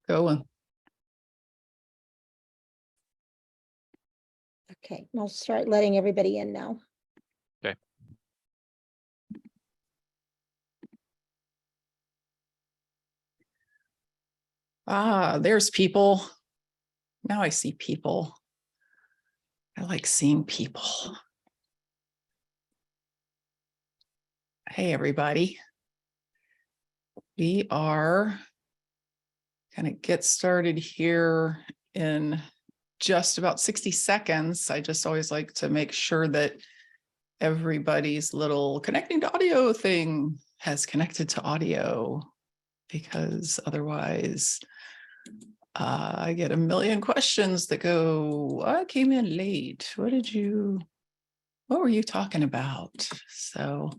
Going. Okay, I'll start letting everybody in now. Okay. There's people. Now I see people. I like seeing people. Hey, everybody. We are going to get started here in just about 60 seconds. I just always like to make sure that everybody's little connecting to audio thing has connected to audio, because otherwise I get a million questions that go, I came in late. What were you talking about? So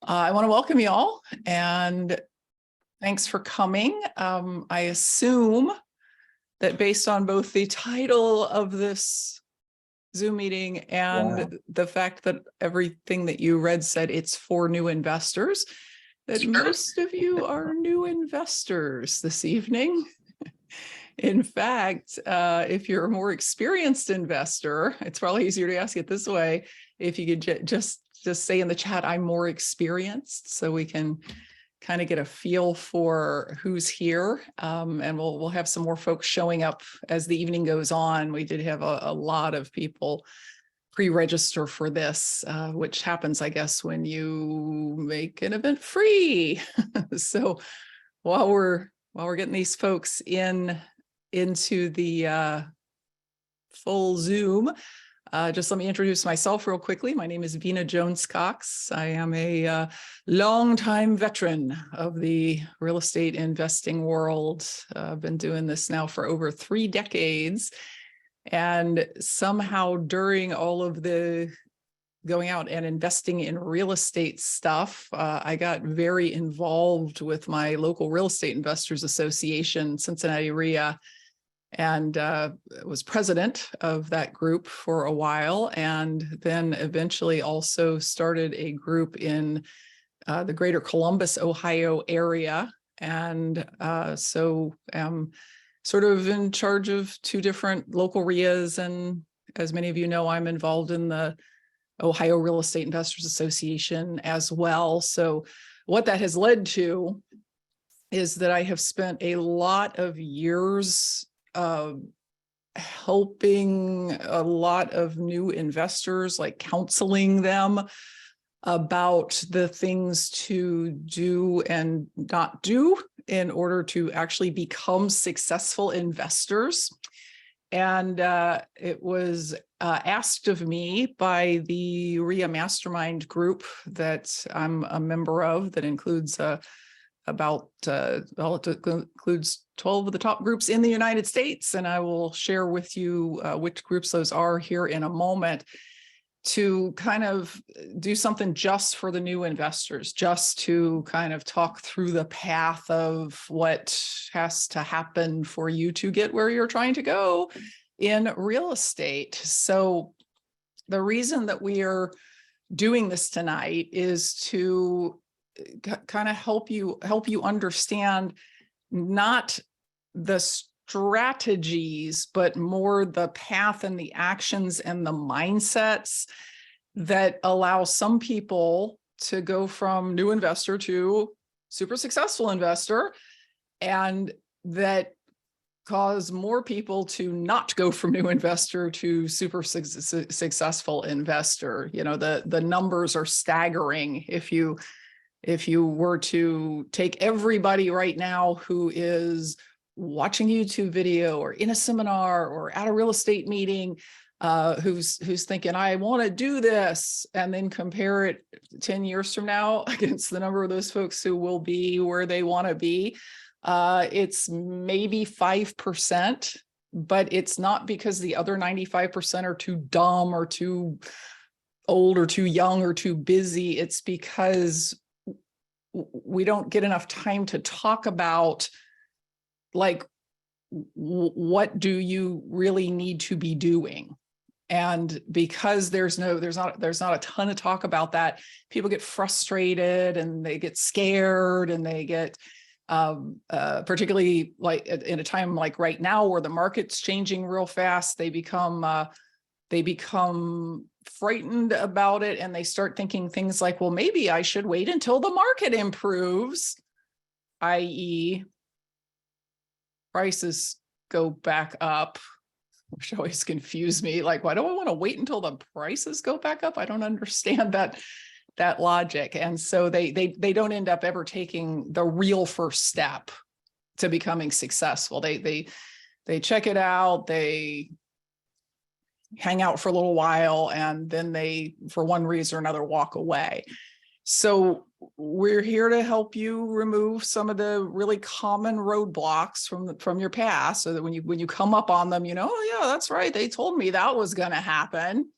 I want to welcome you all and thanks for coming. I assume that based on both the title of this Zoom meeting and the fact that everything that you read said it's for new investors, that most of you are new investors this evening. In fact, if you're a more experienced investor, it's probably easier to ask it this way. If you could just say in the chat, I'm more experienced, so we can kind of get a feel for who's here. And we'll have some more folks showing up as the evening goes on. We did have a lot of people pre-register for this, which happens, I guess, when you make an event free. So while we're getting these folks into the full Zoom, just let me introduce myself real quickly. My name is Vena Jones-Cox. I am a longtime veteran of the real estate investing world. I've been doing this now for over 3 decades. And somehow during all of the going out and investing in real estate stuff, I got very involved with my local real estate investors association, Cincinnati REIA, and was president of that group for a while, and then eventually also started a group in the greater Columbus, Ohio area. And so I'm sort of in charge of 2 different local REIAs. And as many of you know, I'm involved in the Ohio Real Estate Investors Association as well. So what that has led to is that I have spent a lot of years helping a lot of new investors, like counseling them about the things to do and not do in order to actually become successful investors. And it was asked of me by the REIA Mastermind group that I'm a member of, that includes well, it includes 12 of the top groups in the United States. And I will share with you which groups those are here in a moment, to kind of do something just for the new investors, just to kind of talk through the path of what has to happen for you to get where you're trying to go in real estate. So the reason that we are doing this tonight is to kind of help you understand not the strategies, but more the path and the actions and the mindsets that allow some people to go from new investor to super successful investor, and that cause more people to not go from new investor to super successful investor. You know, the numbers are staggering. If you were to take everybody right now who is watching a YouTube video or in a seminar or at a real estate meeting, who's thinking, I want to do this, and then compare it 10 years from now against the number of those folks who will be where they want to be, it's maybe 5%, but it's not because the other 95% are too dumb or too old or too young or too busy. It's because we don't get enough time to talk about, like, what do you really need to be doing? And because there's not a ton of talk about that, people get frustrated and they get scared and they get particularly like in a time like right now where the market's changing real fast, they become frightened about it, and they start thinking things like, well, maybe I should wait until the market improves, i.e. prices go back up, which always confused me. Like, why do I want to wait until the prices go back up? I don't understand that logic. And so they don't end up ever taking the real first step to becoming successful. They check it out, they hang out for a little while, and then they, for one reason or another, walk away. So we're here to help you remove some of the really common roadblocks from your past, so that when you come up on them, oh yeah, that's right, they told me that was going to happen.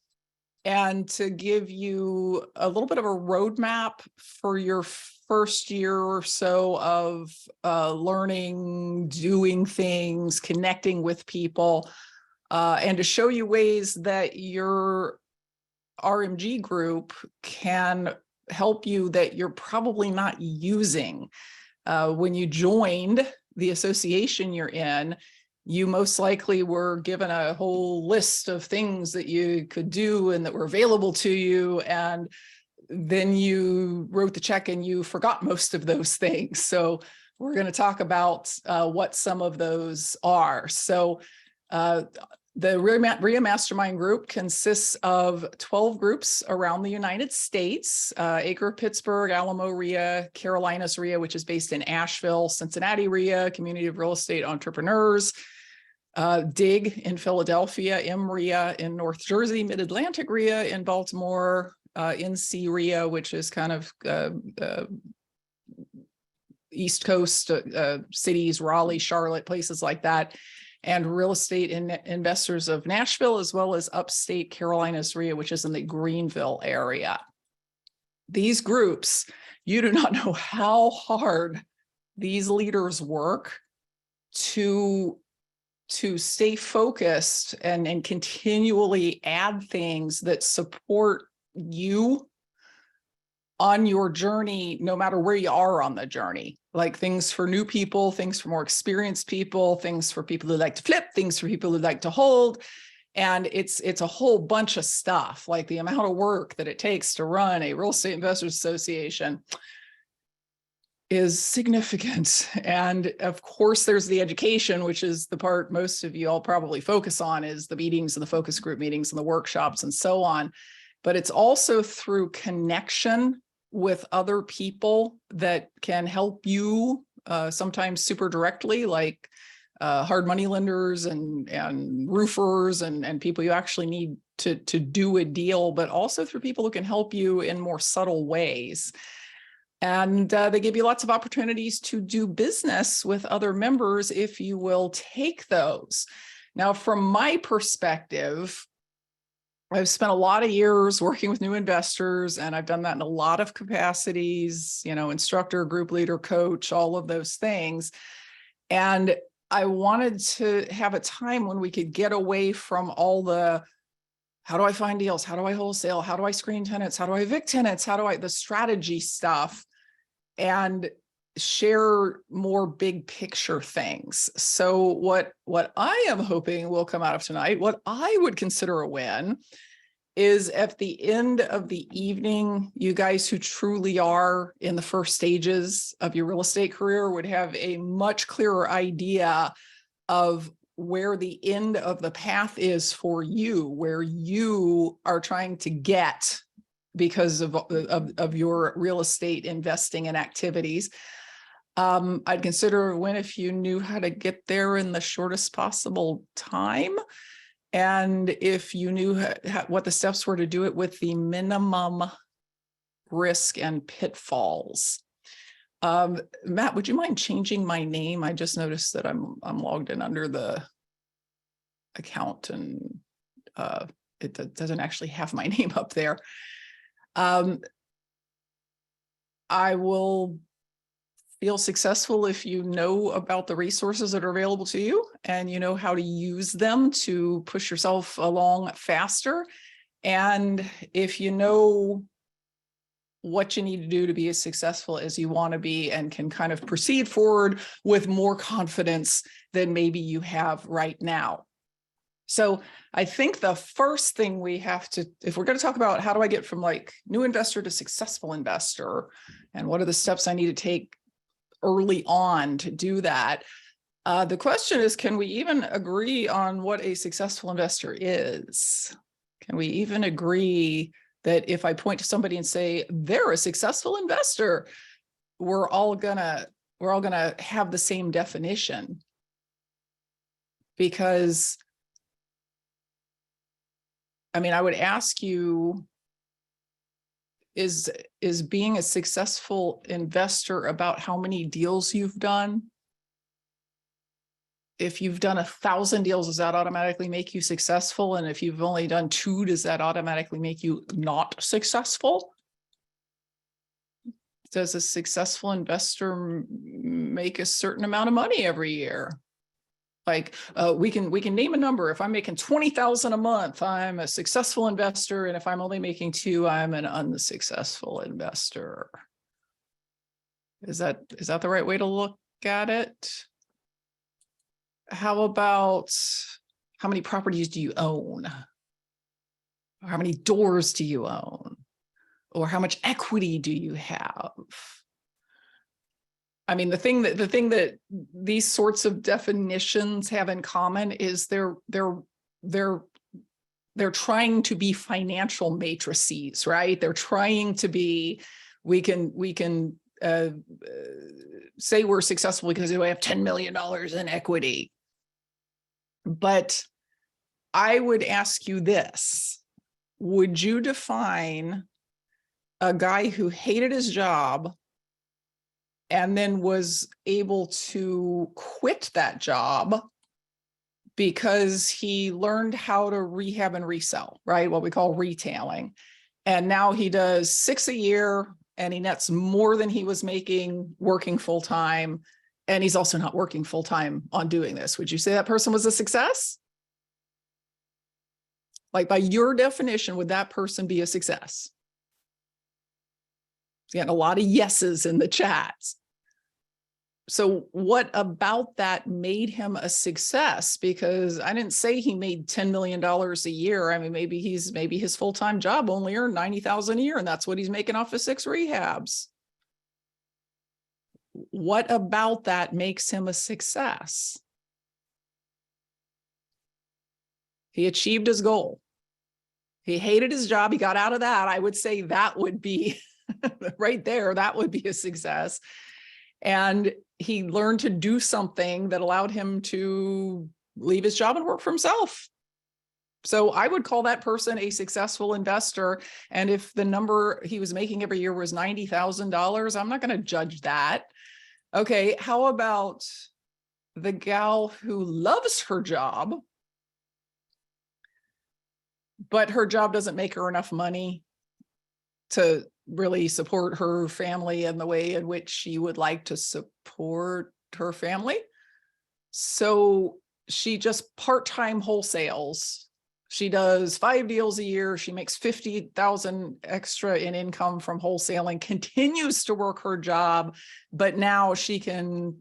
And to give you a little bit of a roadmap for your first year or so of learning, doing things, connecting with people, and to show you ways that your RMG group can help you that you're probably not using. When you joined the association you're in, you most likely were given a whole list of things that you could do and that were available to you. And then you wrote the check and you forgot most of those things. So we're going to talk about what some of those are. So the RIA Mastermind group consists of 12 groups around the United States: Acre of Pittsburgh, Alamo RIA, Carolinas RIA, which is based in Asheville, Cincinnati RIA, Community of Real Estate Entrepreneurs, DIG in Philadelphia, MRIA in North Jersey, Mid-Atlantic RIA in Baltimore, NC RIA, which is kind of East Coast cities, Raleigh, Charlotte, places like that, and Real Estate Investors of Nashville, as well as Upstate Carolinas RIA, which is in the Greenville area. These groups, you do not know how hard these leaders work to stay focused and continually add things that support you on your journey, no matter where you are on the journey. Like things for new people, things for more experienced people, things for people who like to flip, things for people who like to hold. And it's a whole bunch of stuff. Like the amount of work that it takes to run a real estate investors association is significant. And of course, there's the education, which is the part most of you all probably focus on, is the meetings and the focus group meetings and the workshops and so on. But it's also through connection with other people that can help you, sometimes super directly, like hard money lenders and roofers and people you actually need to do a deal, but also through people who can help you in more subtle ways. And they give you lots of opportunities to do business with other members if you will take those. Now, from my perspective, I've spent a lot of years working with new investors, and I've done that in a lot of capacities, instructor, group leader, coach, all of those things. And I wanted to have a time when we could get away from all the, how do I find deals? How do I wholesale? How do I screen tenants? How do I evict tenants? The strategy stuff, and share more big picture things. So what I am hoping will come out of tonight, what I would consider a win, is at the end of the evening, you guys who truly are in the first stages of your real estate career would have a much clearer idea of where the end of the path is for you, where you are trying to get because of your real estate investing and activities. I'd consider a win if you knew how to get there in the shortest possible time, and if you knew what the steps were to do it with the minimum risk and pitfalls. Matt, would you mind changing my name? I just noticed that I'm logged in under the account, and it doesn't actually have my name up there. I will feel successful if you know about the resources that are available to you, and you know how to use them to push yourself along faster. And if you know what you need to do to be as successful as you want to be and can kind of proceed forward with more confidence than maybe you have right now. So I think the first thing we have to, if we're going to talk about how do I get from like new investor to successful investor, and what are the steps I need to take early on to do that, the question is, can we even agree on what a successful investor is? Can we even agree that if I point to somebody and say they're a successful investor, we're all gonna have the same definition? Because I mean, I would ask you, is being a successful investor about how many deals you've done? If you've done 1,000 deals, does that automatically make you successful? And if you've only done 2, does that automatically make you not successful? Does a successful investor make a certain amount of money every year? Like we can name a number. If I'm making 20,000 a month, I'm a successful investor. And if I'm only making 2, I'm an unsuccessful investor. Is that the right way to look at it? How about how many properties do you own? Or how many doors do you own? Or how much equity do you have? I mean, the thing that these sorts of definitions have in common is they're trying to be financial matrices, right? They're trying to be, we can say we're successful because we have $10 million in equity. But I would ask you this: would you define a guy who hated his job and then was able to quit that job because he learned how to rehab and resell, right? What we call retailing. And now he does 6 a year and he nets more than he was making working full time. And he's also not working full time on doing this. Would you say that person was a success? Like, by your definition, would that person be a success? Getting a lot of yeses in the chats. So what about that made him a success? Because I didn't say he made $10 million a year. I mean, maybe his full-time job only earned $90,000 a year, and that's what he's making off of 6 rehabs. What about that makes him a success? He achieved his goal. He hated his job. He got out of that. I would say that would be right there. That would be a success. And he learned to do something that allowed him to leave his job and work for himself. So I would call that person a successful investor. And if the number he was making every year was $90,000, I'm not going to judge that. Okay, how about the gal who loves her job, but her job doesn't make her enough money to really support her family in the way in which she would like to support her family? So she just part-time wholesales. She does 5 deals a year. She makes 50,000 extra in income from wholesaling, continues to work her job, but now she can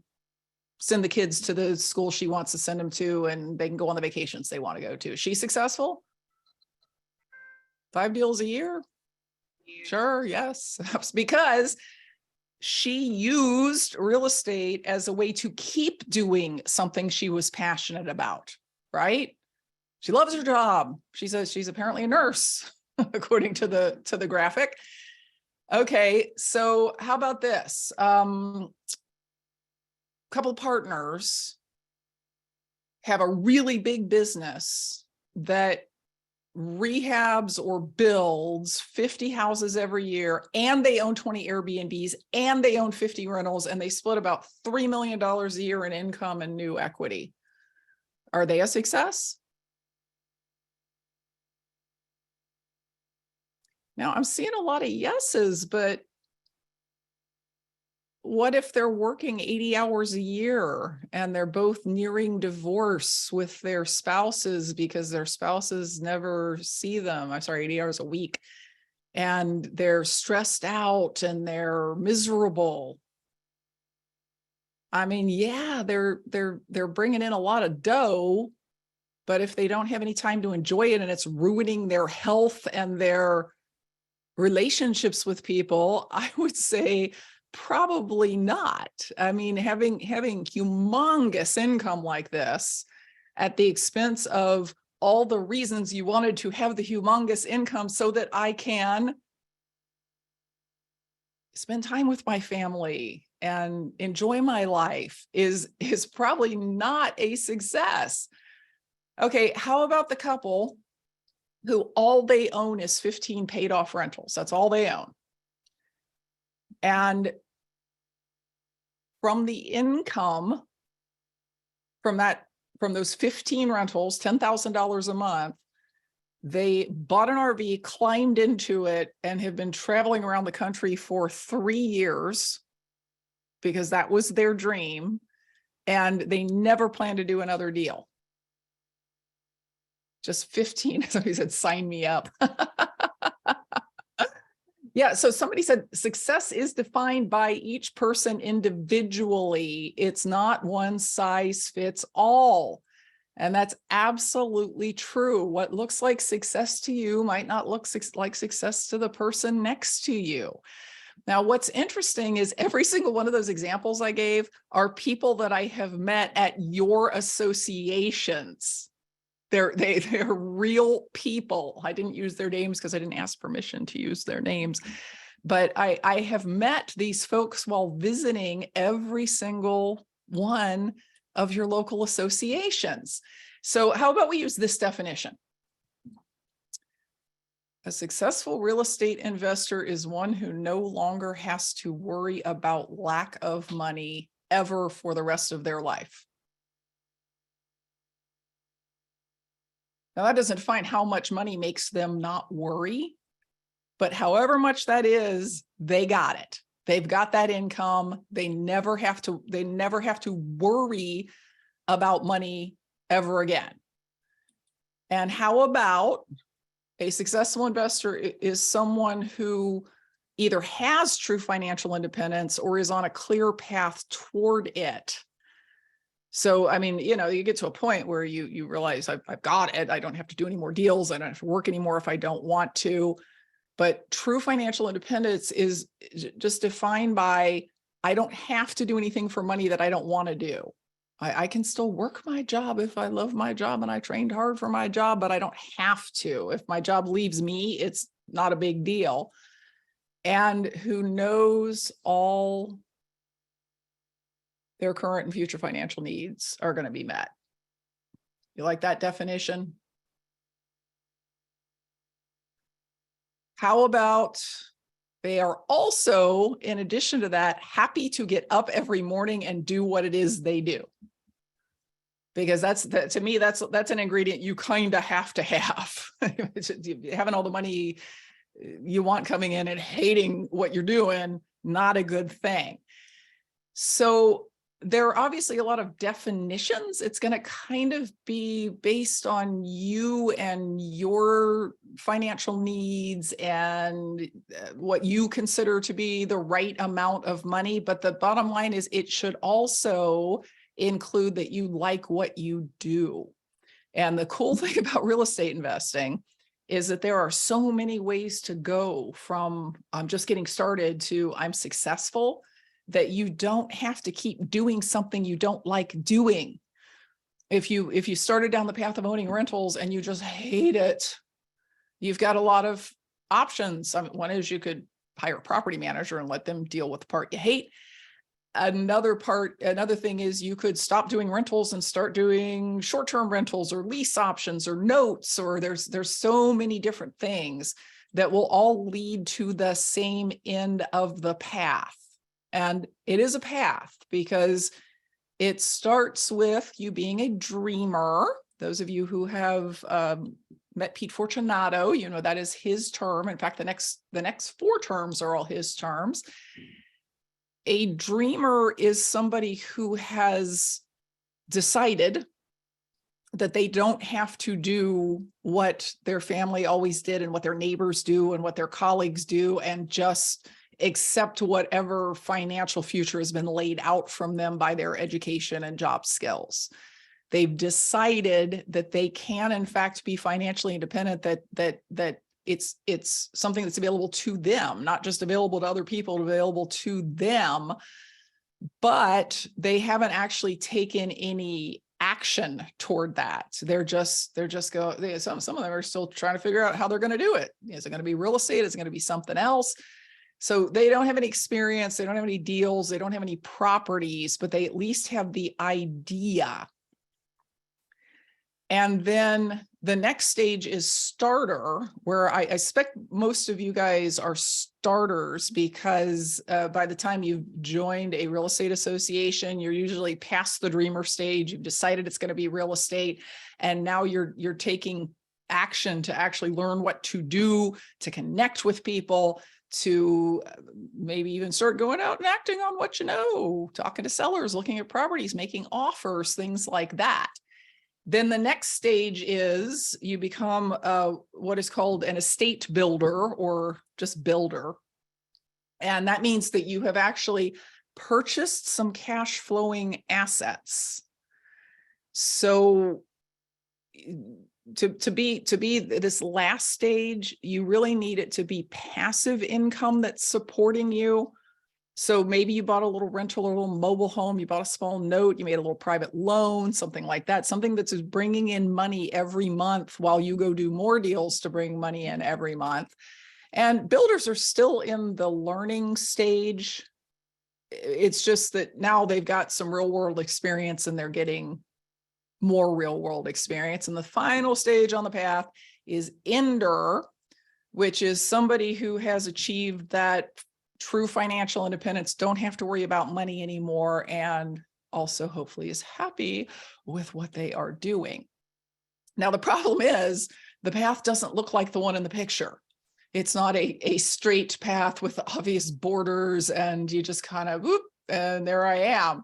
send the kids to the school she wants to send them to, and they can go on the vacations they want to go to. Is she successful? 5 deals a year? Sure, yes, because she used real estate as a way to keep doing something she was passionate about, right? She loves her job. She says she's apparently a nurse, according to the graphic. Okay, so how about this? Couple partners have a really big business that rehabs or builds 50 houses every year, and they own 20 Airbnbs, and they own 50 rentals, and they split about $3 million a year in income and new equity. Are they a success? Now, I'm seeing a lot of yeses, but what if they're working 80 hours a year and they're both nearing divorce with their spouses because their spouses never see them? I'm sorry, 80 hours a week. and they're stressed out and they're miserable. I mean, yeah, they're bringing in a lot of dough, but if they don't have any time to enjoy it and it's ruining their health and their relationships with people, I would say probably not. I mean, having humongous income like this at the expense of all the reasons you wanted to have the humongous income so that I can spend time with my family and enjoy my life is probably not a success. Okay, how about the couple who all they own is 15 paid off rentals? That's all they own. And from the income from those 15 rentals, $10,000 a month, they bought an RV, climbed into it, and have been traveling around the country for 3 years because that was their dream. And they never plan to do another deal. Just 15. Somebody said, sign me up. Yeah, so somebody said success is defined by each person individually. It's not one size fits all. And that's absolutely true. What looks like success to you might not look like success to the person next to you. Now, what's interesting is every single one of those examples I gave are people that I have met at your associations. They're real people. I didn't use their names because I didn't ask permission to use their names. But I have met these folks while visiting every single one of your local associations. So how about we use this definition? A successful real estate investor is one who no longer has to worry about lack of money ever for the rest of their life. Now, that doesn't define how much money makes them not worry, but however much that is, they got it. They've got that income. They never have to worry about money ever again. And how about a successful investor is someone who either has true financial independence or is on a clear path toward it. So, I mean, you know, you get to a point where you realize I've got it. I don't have to do any more deals. I don't have to work anymore if I don't want to. But true financial independence is just defined by, I don't have to do anything for money that I don't want to do. I can still work my job if I love my job and I trained hard for my job, but I don't have to. If my job leaves me, it's not a big deal. And who knows all their current and future financial needs are going to be met. You like that definition? How about they are also, in addition to that, happy to get up every morning and do what it is they do? Because to me, that's an ingredient you kind of have to have. Having all the money you want coming in and hating what you're doing, not a good thing. So there are obviously a lot of definitions. It's going to kind of be based on you and your financial needs and what you consider to be the right amount of money. But the bottom line is it should also include that you like what you do. And the cool thing about real estate investing is that there are so many ways to go from I'm just getting started to I'm successful, that you don't have to keep doing something you don't like doing. If you started down the path of owning rentals and you just hate it, you've got a lot of options. I mean, one is you could hire a property manager and let them deal with the part you hate. Another thing is you could stop doing rentals and start doing short-term rentals or lease options or notes, or there's so many different things that will all lead to the same end of the path. And it is a path because it starts with you being a dreamer. Those of you who have met Pete Fortunato, you know that is his term. In fact, the next 4 terms are all his terms. A dreamer is somebody who has decided that they don't have to do what their family always did and what their neighbors do and what their colleagues do, and just accept whatever financial future has been laid out from them by their education and job skills. They've decided that they can, in fact, be financially independent, that it's something that's available to them, not just available to other people, available to them, but they haven't actually taken any action toward that. Some of them are still trying to figure out how they're going to do it. Is it going to be real estate? Is it going to be something else? So they don't have any experience. They don't have any deals. They don't have any properties, but they at least have the idea. And then the next stage is starter, where I expect most of you guys are starters, because by the time you've joined a real estate association, you're usually past the dreamer stage. You've decided it's going to be real estate, and now you're taking action to actually learn what to do, to connect with people, to maybe even start going out and acting on what you know, talking to sellers, looking at properties, making offers, things like that. Then the next stage is you become what is called an estate builder, or just builder. And that means that you have actually purchased some cash flowing assets. So to be this last stage, you really need it to be passive income that's supporting you. So maybe you bought a little rental or a little mobile home, you bought a small note, you made a little private loan, something like that, something that's bringing in money every month while you go do more deals to bring money in every month. And builders are still in the learning stage. It's just that now they've got some real world experience and they're getting more real world experience. And the final stage on the path is ender, which is somebody who has achieved that true financial independence, don't have to worry about money anymore, and also hopefully is happy with what they are doing. Now, the problem is the path doesn't look like the one in the picture. It's not a straight path with obvious borders and you just kind of, whoop, and there I am.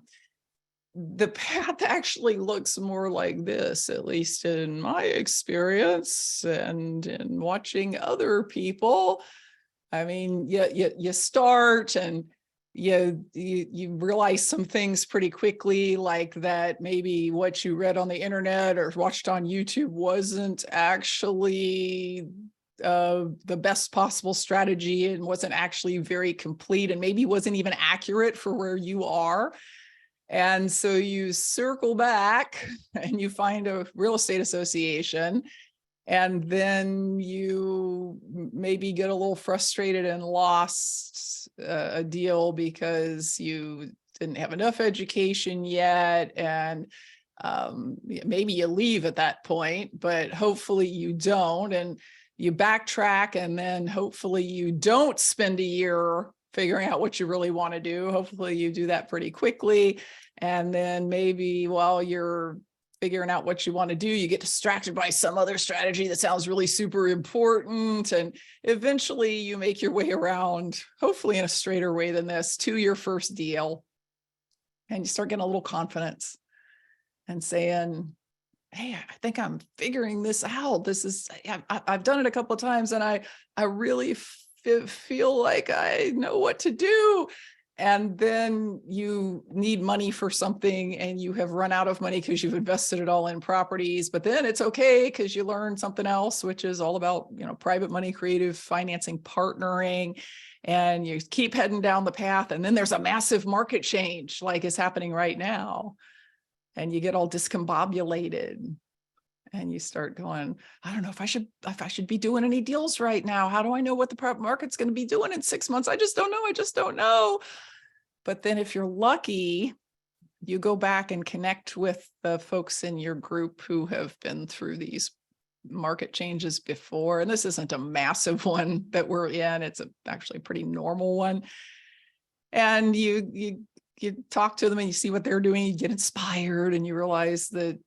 The path actually looks more like this, at least in my experience and in watching other people. I mean, you start and you realize some things pretty quickly, like that maybe what you read on the internet or watched on YouTube wasn't actually the best possible strategy, and wasn't actually very complete, and maybe wasn't even accurate for where you are. And so you circle back and you find a real estate association. And then you maybe get a little frustrated and lost a deal because you didn't have enough education yet. And maybe you leave at that point, but hopefully you don't. And you backtrack, and then hopefully you don't spend a year figuring out what you really want to do. Hopefully you do that pretty quickly. And then maybe while you're figuring out what you want to do, you get distracted by some other strategy that sounds really super important. And eventually you make your way around, hopefully in a straighter way than this, to your first deal. And you start getting a little confidence and saying, hey, I think I'm figuring this out. I've done it a couple of times, and I really feel like I know what to do. And then you need money for something and you have run out of money because you've invested it all in properties, but then it's okay because you learn something else, which is all about, private money, creative financing, partnering, and you keep heading down the path. And then there's a massive market change like is happening right now. And you get all discombobulated and you start going, I don't know if I should be doing any deals right now. How do I know what the market's going to be doing in 6 months? I just don't know. But then if you're lucky, you go back and connect with the folks in your group who have been through these market changes before. And this isn't a massive one that we're in. It's actually a pretty normal one. And you talk to them and you see what they're doing, you get inspired, and you realize that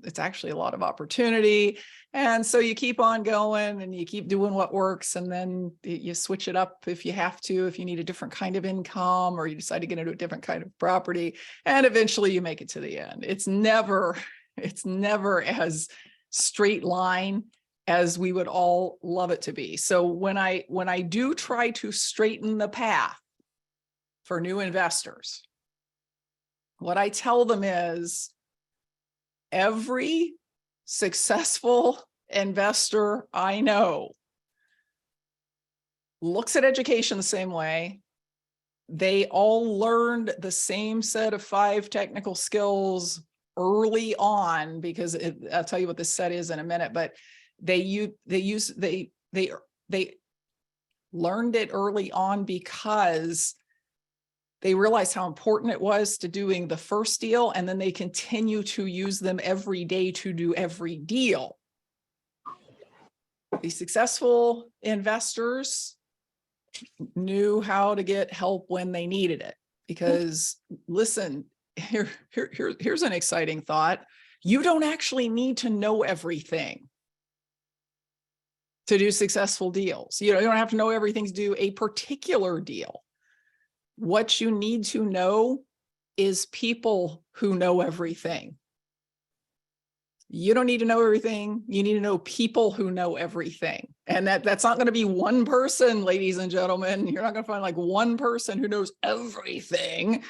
it's actually a lot of opportunity. And so you keep on going and you keep doing what works. And then you switch it up if you have to, if you need a different kind of income, or you decide to get into a different kind of property. And eventually you make it to the end. It's never It's never as straight line as we would all love it to be. So when I do try to straighten the path for new investors, what I tell them is every successful investor I know looks at education the same way. They all learned the same set of 5 technical skills early on, because I'll tell you what this set is in a minute, but they learned it early on because they realized how important it was to doing the first deal, and then they continue to use them every day to do every deal. The successful investors knew how to get help when they needed it. Because listen, here's an exciting thought. You don't actually need to know everything to do successful deals. You don't have to know everything to do a particular deal. What you need to know is people who know everything. You don't need to know everything. You need to know people who know everything. And that's not going to be one person, ladies and gentlemen. You're not going to find like one person who knows everything,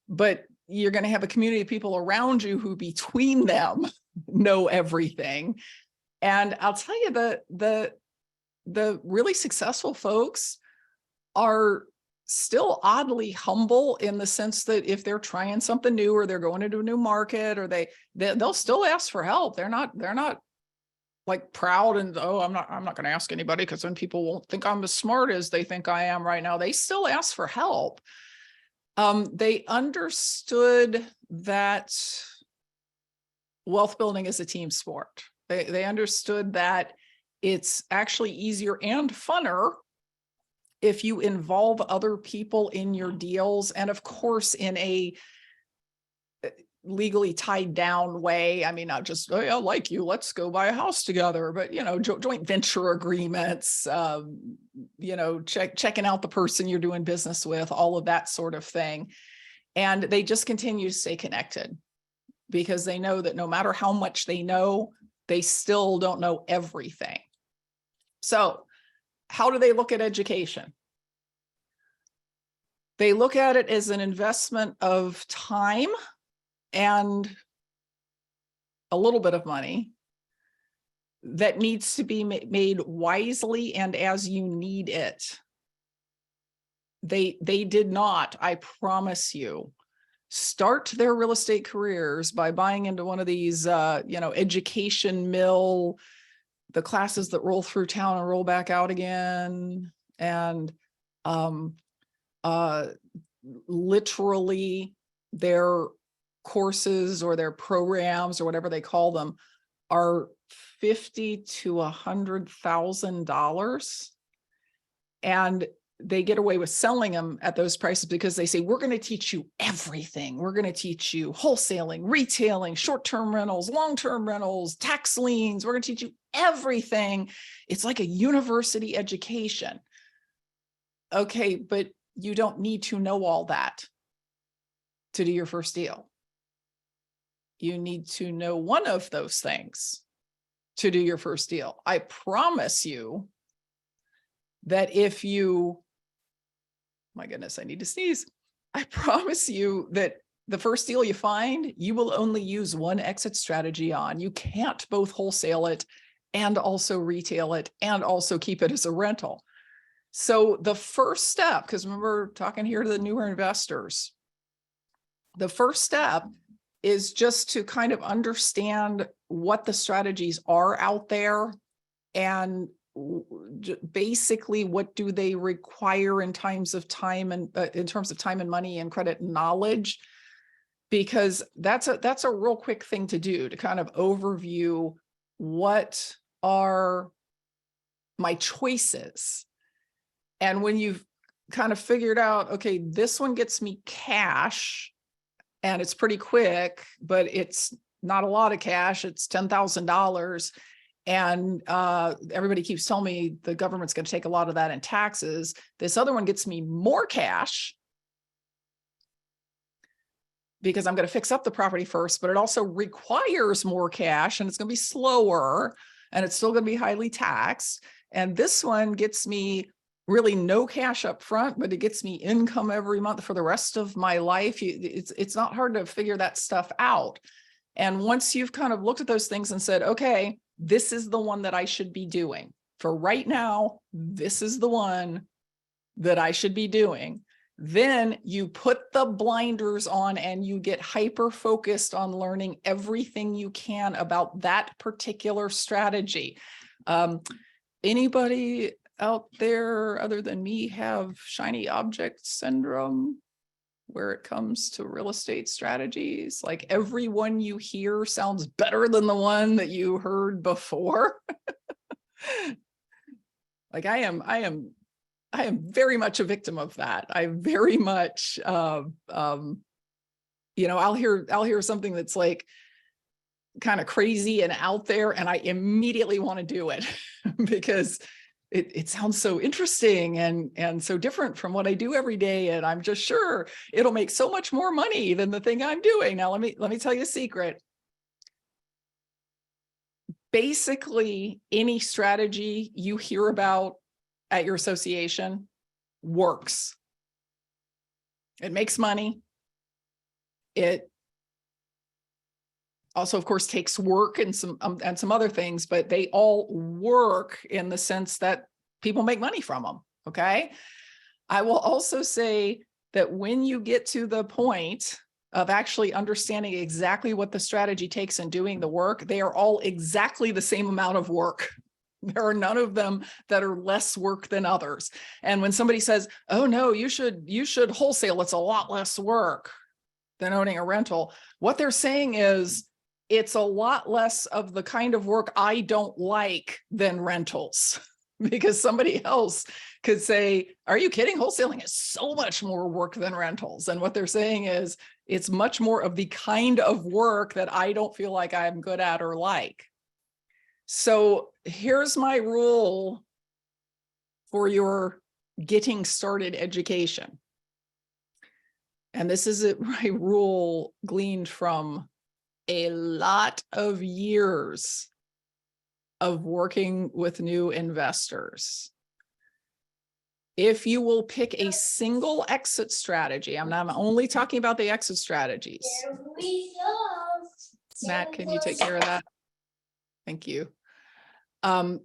but you're going to have a community of people around you who between them know everything. And I'll tell you, the really successful folks are still oddly humble, in the sense that if they're trying something new, or they're going into a new market, or they'll still ask for help. They're not like proud and, oh, I'm not going to ask anybody, because then people won't think I'm as smart as they think I am right now. They still ask for help. They understood that wealth building is a team sport. They understood that it's actually easier and funner if you involve other people in your deals, and of course in a legally tied down way. I mean, not just, oh yeah, I like you, let's go buy a house together, but joint venture agreements, checking out the person you're doing business with, all of that sort of thing. And they just continue to stay connected, because they know that no matter how much they know, they still don't know everything. So how do they look at education? They look at it as an investment of time and a little bit of money that needs to be made wisely and as you need it. They did not, I promise you, start their real estate careers by buying into one of these, education mill, the classes that roll through town and roll back out again. And literally their courses or their programs or whatever they call them are $50,000 to $100,000. And they get away with selling them at those prices because they say, we're going to teach you everything. We're going to teach you wholesaling, retailing, short-term rentals, long-term rentals, tax liens. We're going to teach you everything. It's like a university education. Okay, but you don't need to know all that to do your first deal. You need to know one of those things to do your first deal. I promise you that if you, my goodness, I need to sneeze. I promise you that the first deal you find, you will only use one exit strategy on. You can't both wholesale it and also retail it and also keep it as a rental. So the first step, because remember talking here to the newer investors, the first step is just to kind of understand what the strategies are out there and basically what do they require in terms of time and money and credit and knowledge, because that's a real quick thing to do, to kind of overview what are my choices. And when you've kind of figured out, okay, this one gets me cash and it's pretty quick, but it's not a lot of cash, it's $10,000. And everybody keeps telling me the government's going to take a lot of that in taxes. This other one gets me more cash. because I'm going to fix up the property first, but it also requires more cash and it's going to be slower and it's still going to be highly taxed. And this one gets me really no cash up front, but it gets me income every month for the rest of my life. It's not hard to figure that stuff out. And once you've kind of looked at those things and said, okay, this is the one that I should be doing for right now, this is the one that I should be doing, then you put the blinders on and you get hyper focused on learning everything you can about that particular strategy. Anybody out there other than me have shiny object syndrome where it comes to real estate strategies? Like every one you hear sounds better than the one that you heard before. Like I am very much a victim of that. I very much, I'll hear something that's like kind of crazy and out there, and I immediately want to do it because it sounds so interesting and so different from what I do every day. And I'm just sure it'll make so much more money than the thing I'm doing. Now, let me tell you a secret. Basically, any strategy you hear about at your association works. It makes money. It also, of course, takes work and some other things, but they all work in the sense that people make money from them. Okay. I will also say that when you get to the point of actually understanding exactly what the strategy takes and doing the work, they are all exactly the same amount of work. There are none of them that are less work than others. And when somebody says, oh no, you should wholesale, it's a lot less work than owning a rental, what they're saying is it's a lot less of the kind of work I don't like than rentals. Because somebody else could say, are you kidding? Wholesaling is so much more work than rentals. And what they're saying is it's much more of the kind of work that I don't feel like I'm good at or like. So here's my rule for your getting started education. And this is my rule gleaned from a lot of years of working with new investors. If you will pick a single exit strategy, I'm only talking about the exit strategies. Matt, can you take care of that? Thank you. And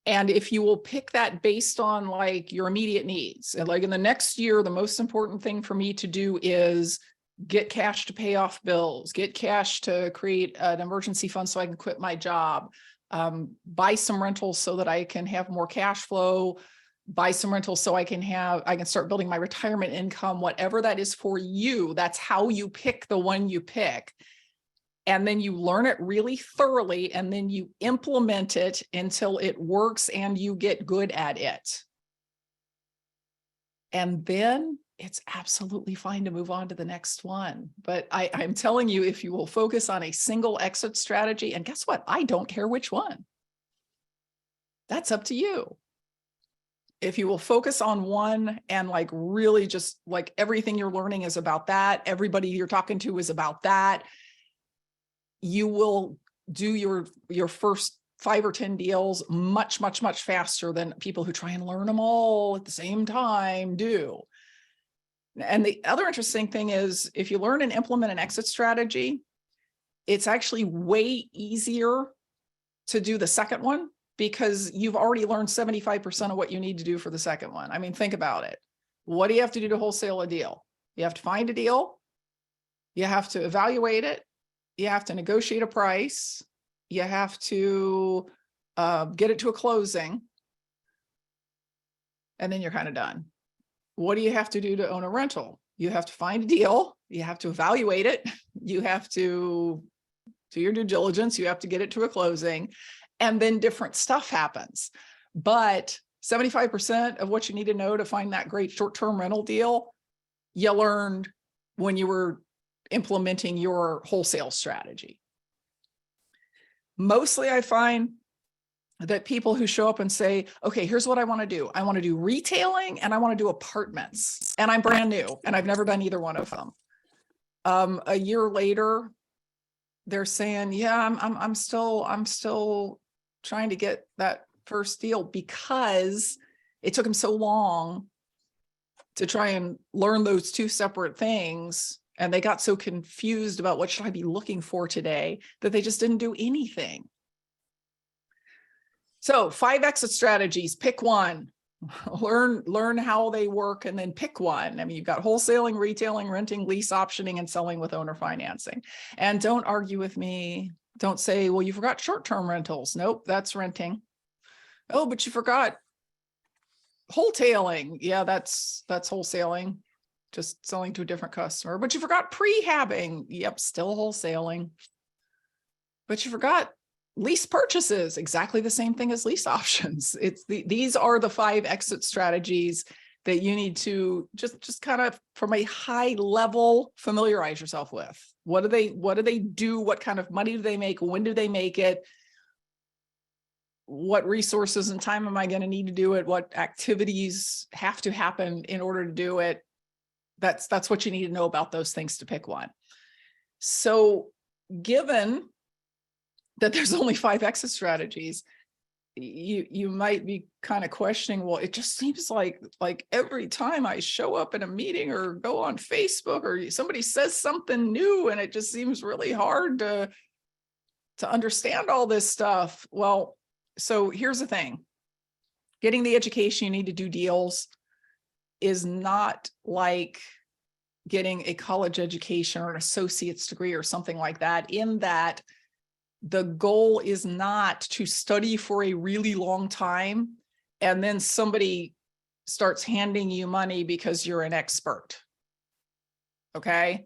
if you will pick that based on like your immediate needs, and like in the next year, the most important thing for me to do is get cash to pay off bills, get cash to create an emergency fund so I can quit my job, buy some rentals so that I can have more cash flow, buy some rentals so I can start building my retirement income, whatever that is for you. That's how you pick the one you pick. And then you learn it really thoroughly, and then you implement it until it works and you get good at it. And then it's absolutely fine to move on to the next one. But I'm telling you, if you will focus on a single exit strategy, and guess what? I don't care which one. That's up to you. If you will focus on one and like really just like everything you're learning is about that, everybody you're talking to is about that, you will do your first 5 or 10 deals much, much, much faster than people who try and learn them all at the same time do. And the other interesting thing is if you learn and implement an exit strategy, it's actually way easier to do the second one because you've already learned 75% of what you need to do for the second one. I mean, think about it. What do you have to do to wholesale a deal? You have to find a deal. You have to evaluate it. You have to negotiate a price. You have to get it to a closing. And then you're kind of done. What do you have to do to own a rental? You have to find a deal. You have to evaluate it. You have to do your due diligence. You have to get it to a closing. And then different stuff happens. But 75% of what you need to know to find that great short-term rental deal, you learned when you were implementing your wholesale strategy. Mostly I find that people who show up and say, okay, here's what I want to do. I want to do retailing and I want to do apartments. And I'm brand new and I've never done either one of them. A year later, they're saying, yeah, I'm still trying to get that first deal because it took them so long to try and learn those two separate things. And they got so confused about what should I be looking for today that they just didn't do anything. So 5 exit strategies, pick one, learn how they work and then pick one. I mean, you've got wholesaling, retailing, renting, lease optioning, and selling with owner financing. And don't argue with me. Don't say, well, you forgot short-term rentals. Nope, that's renting. Oh, but you forgot wholetailing. Yeah, that's wholesaling, just selling to a different customer. But you forgot prehabbing. Yep, still wholesaling. But you forgot lease purchases, exactly the same thing as lease options. These are the 5 exit strategies that you need to just kind of from a high level familiarize yourself with. What do they do? What kind of money do they make? When do they make it? What resources and time am I going to need to do it? What activities have to happen in order to do it? That's what you need to know about those things to pick one. So given that there's only 5 exit strategies, you might be kind of questioning, well, it just seems like every time I show up in a meeting or go on Facebook or somebody says something new and it just seems really hard to understand all this stuff. Well, so here's the thing. Getting the education you need to do deals is not like getting a college education or an associate's degree or something like that, in that the goal is not to study for a really long time and then somebody starts handing you money because you're an expert. Okay?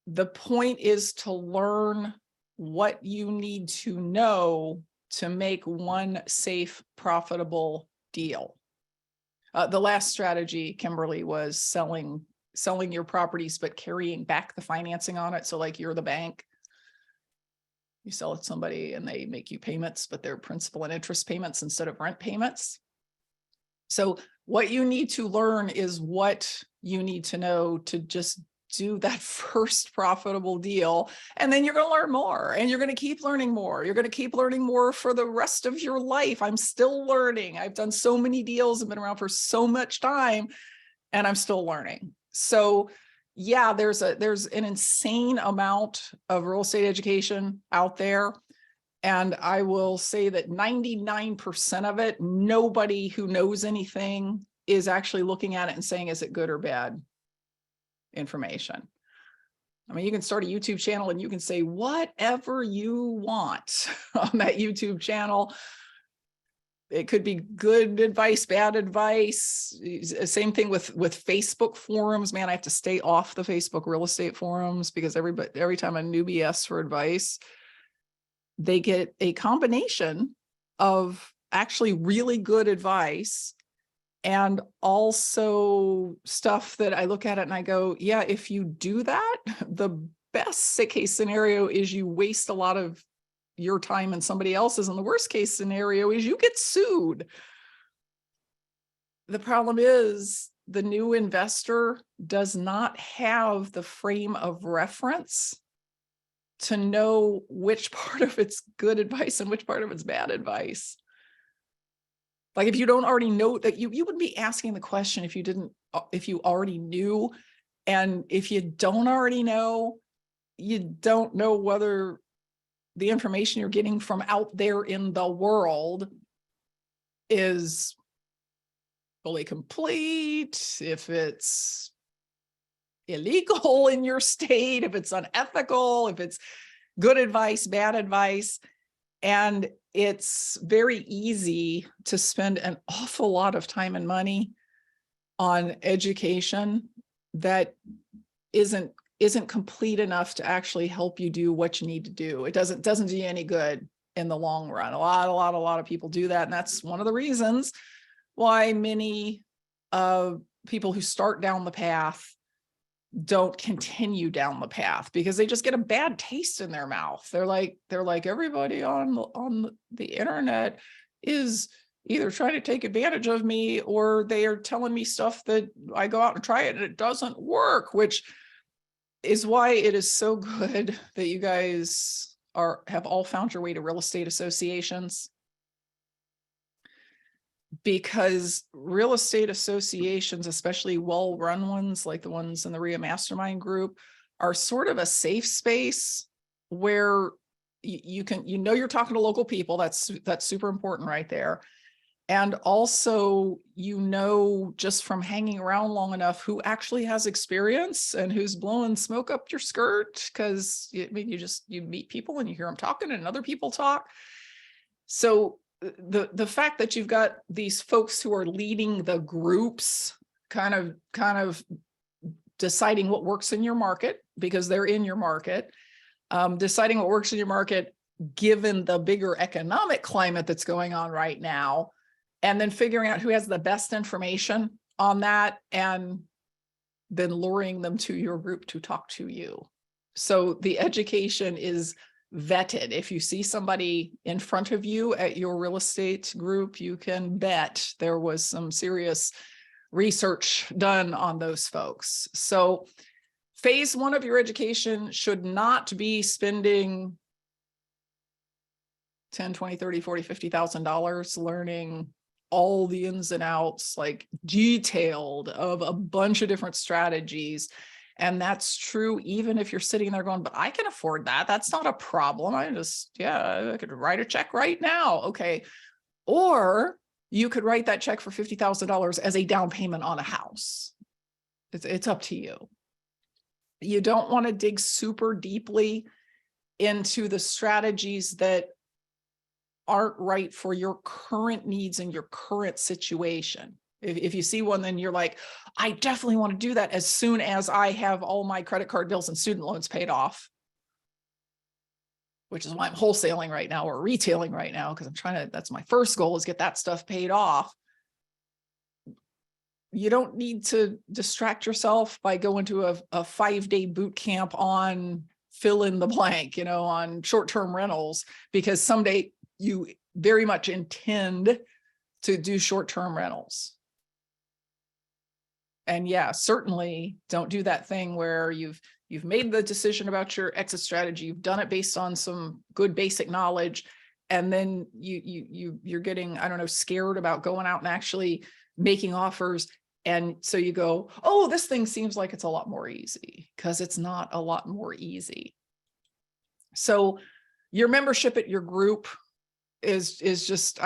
The point is to learn what you need to know to make one safe, profitable deal. The last strategy, Kimberly, was selling your properties, but carrying back the financing on it. So like you're the bank. You sell it to somebody and they make you payments, but they're principal and interest payments instead of rent payments. So what you need to learn is what you need to know to just do that first profitable deal. And then you're going to learn more and you're going to keep learning more. You're going to keep learning more for the rest of your life. I'm still learning. I've done so many deals. I've been around for so much time and I'm still learning. So yeah, there's an insane amount of real estate education out there. And I will say that 99% of it, nobody who knows anything is actually looking at it and saying, is it good or bad information? I mean, you can start a YouTube channel and you can say whatever you want on that YouTube channel. It could be good advice, bad advice. Same thing with Facebook forums. Man, I have to stay off the Facebook real estate forums because every time a newbie asks for advice, they get a combination of actually really good advice and also stuff that I look at it and I go, yeah, if you do that, the best case scenario is you waste a lot of your time and somebody else's. And the worst case scenario is you get sued. The problem is the new investor does not have the frame of reference to know which part of it's good advice and which part of it's bad advice. Like if you don't already know that you wouldn't be asking the question if you already knew. And if you don't already know, you don't know whether the information you're getting from out there in the world is fully complete, if it's illegal in your state, if it's unethical, if it's good advice, bad advice. And it's very easy to spend an awful lot of time and money on education that isn't complete enough to actually help you do what you need to do. It doesn't do you any good in the long run. A lot of people do that. And that's one of the reasons why many people who start down the path don't continue down the path because they just get a bad taste in their mouth. They're like everybody on the internet is either trying to take advantage of me or they are telling me stuff that I go out and try it and it doesn't work, which is why it is so good that you guys have all found your way to real estate associations. Because real estate associations, especially well-run ones like the ones in the RIA Mastermind group, are sort of a safe space where you can, you're talking to local people. That's super important right there. And also, just from hanging around long enough, who actually has experience and who's blowing smoke up your skirt. Because I mean, you meet people and you hear them talking and other people talk. So the fact that you've got these folks who are leading the groups, kind of deciding what works in your market, because they're in your market, deciding what works in your market, given the bigger economic climate that's going on right now, and then figuring out who has the best information on that, and then luring them to your group to talk to you. So the education is vetted. If you see somebody in front of you at your real estate group, you can bet there was some serious research done on those folks. So phase one of your education should not be spending $10, $20, $30, $40, $50,000 learning all the ins and outs, like detailed, of a bunch of different strategies. And that's true even if you're sitting there going, but I can afford that. That's not a problem. I could write a check right now. Okay. Or you could write that check for $50,000 as a down payment on a house. It's up to you. You don't want to dig super deeply into the strategies that aren't right for your current needs and your current situation. If you see one, then you're like, I definitely want to do that as soon as I have all my credit card bills and student loans paid off, which is why I'm wholesaling right now or retailing right now, because that's my first goal, is get that stuff paid off. You don't need to distract yourself by going to a 5-day boot camp on fill in the blank, on short-term rentals, because someday you very much intend to do short-term rentals. And yeah, certainly don't do that thing where you've made the decision about your exit strategy. You've done it based on some good basic knowledge. And then you're getting, scared about going out and actually making offers. And so you go, oh, this thing seems like it's a lot more easy, because it's not a lot more easy. So your membership at your group is just,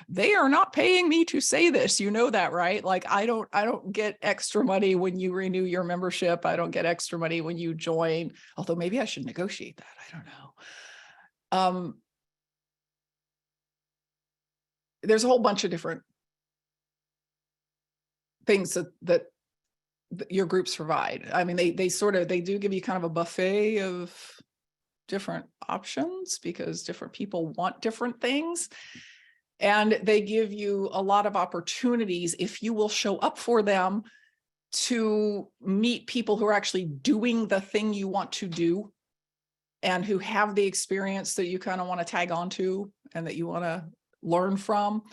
they are not paying me to say this, that, right? Like, I don't get extra money when you renew your membership. I don't get extra money when you join, although maybe I should negotiate that. I don't know. There's a whole bunch of different things that your groups provide. I mean, they do give you kind of a buffet of different options, because different people want different things. And they give you a lot of opportunities, if you will show up for them, to meet people who are actually doing the thing you want to do and who have the experience that you kind of want to tag onto and that you want to learn from,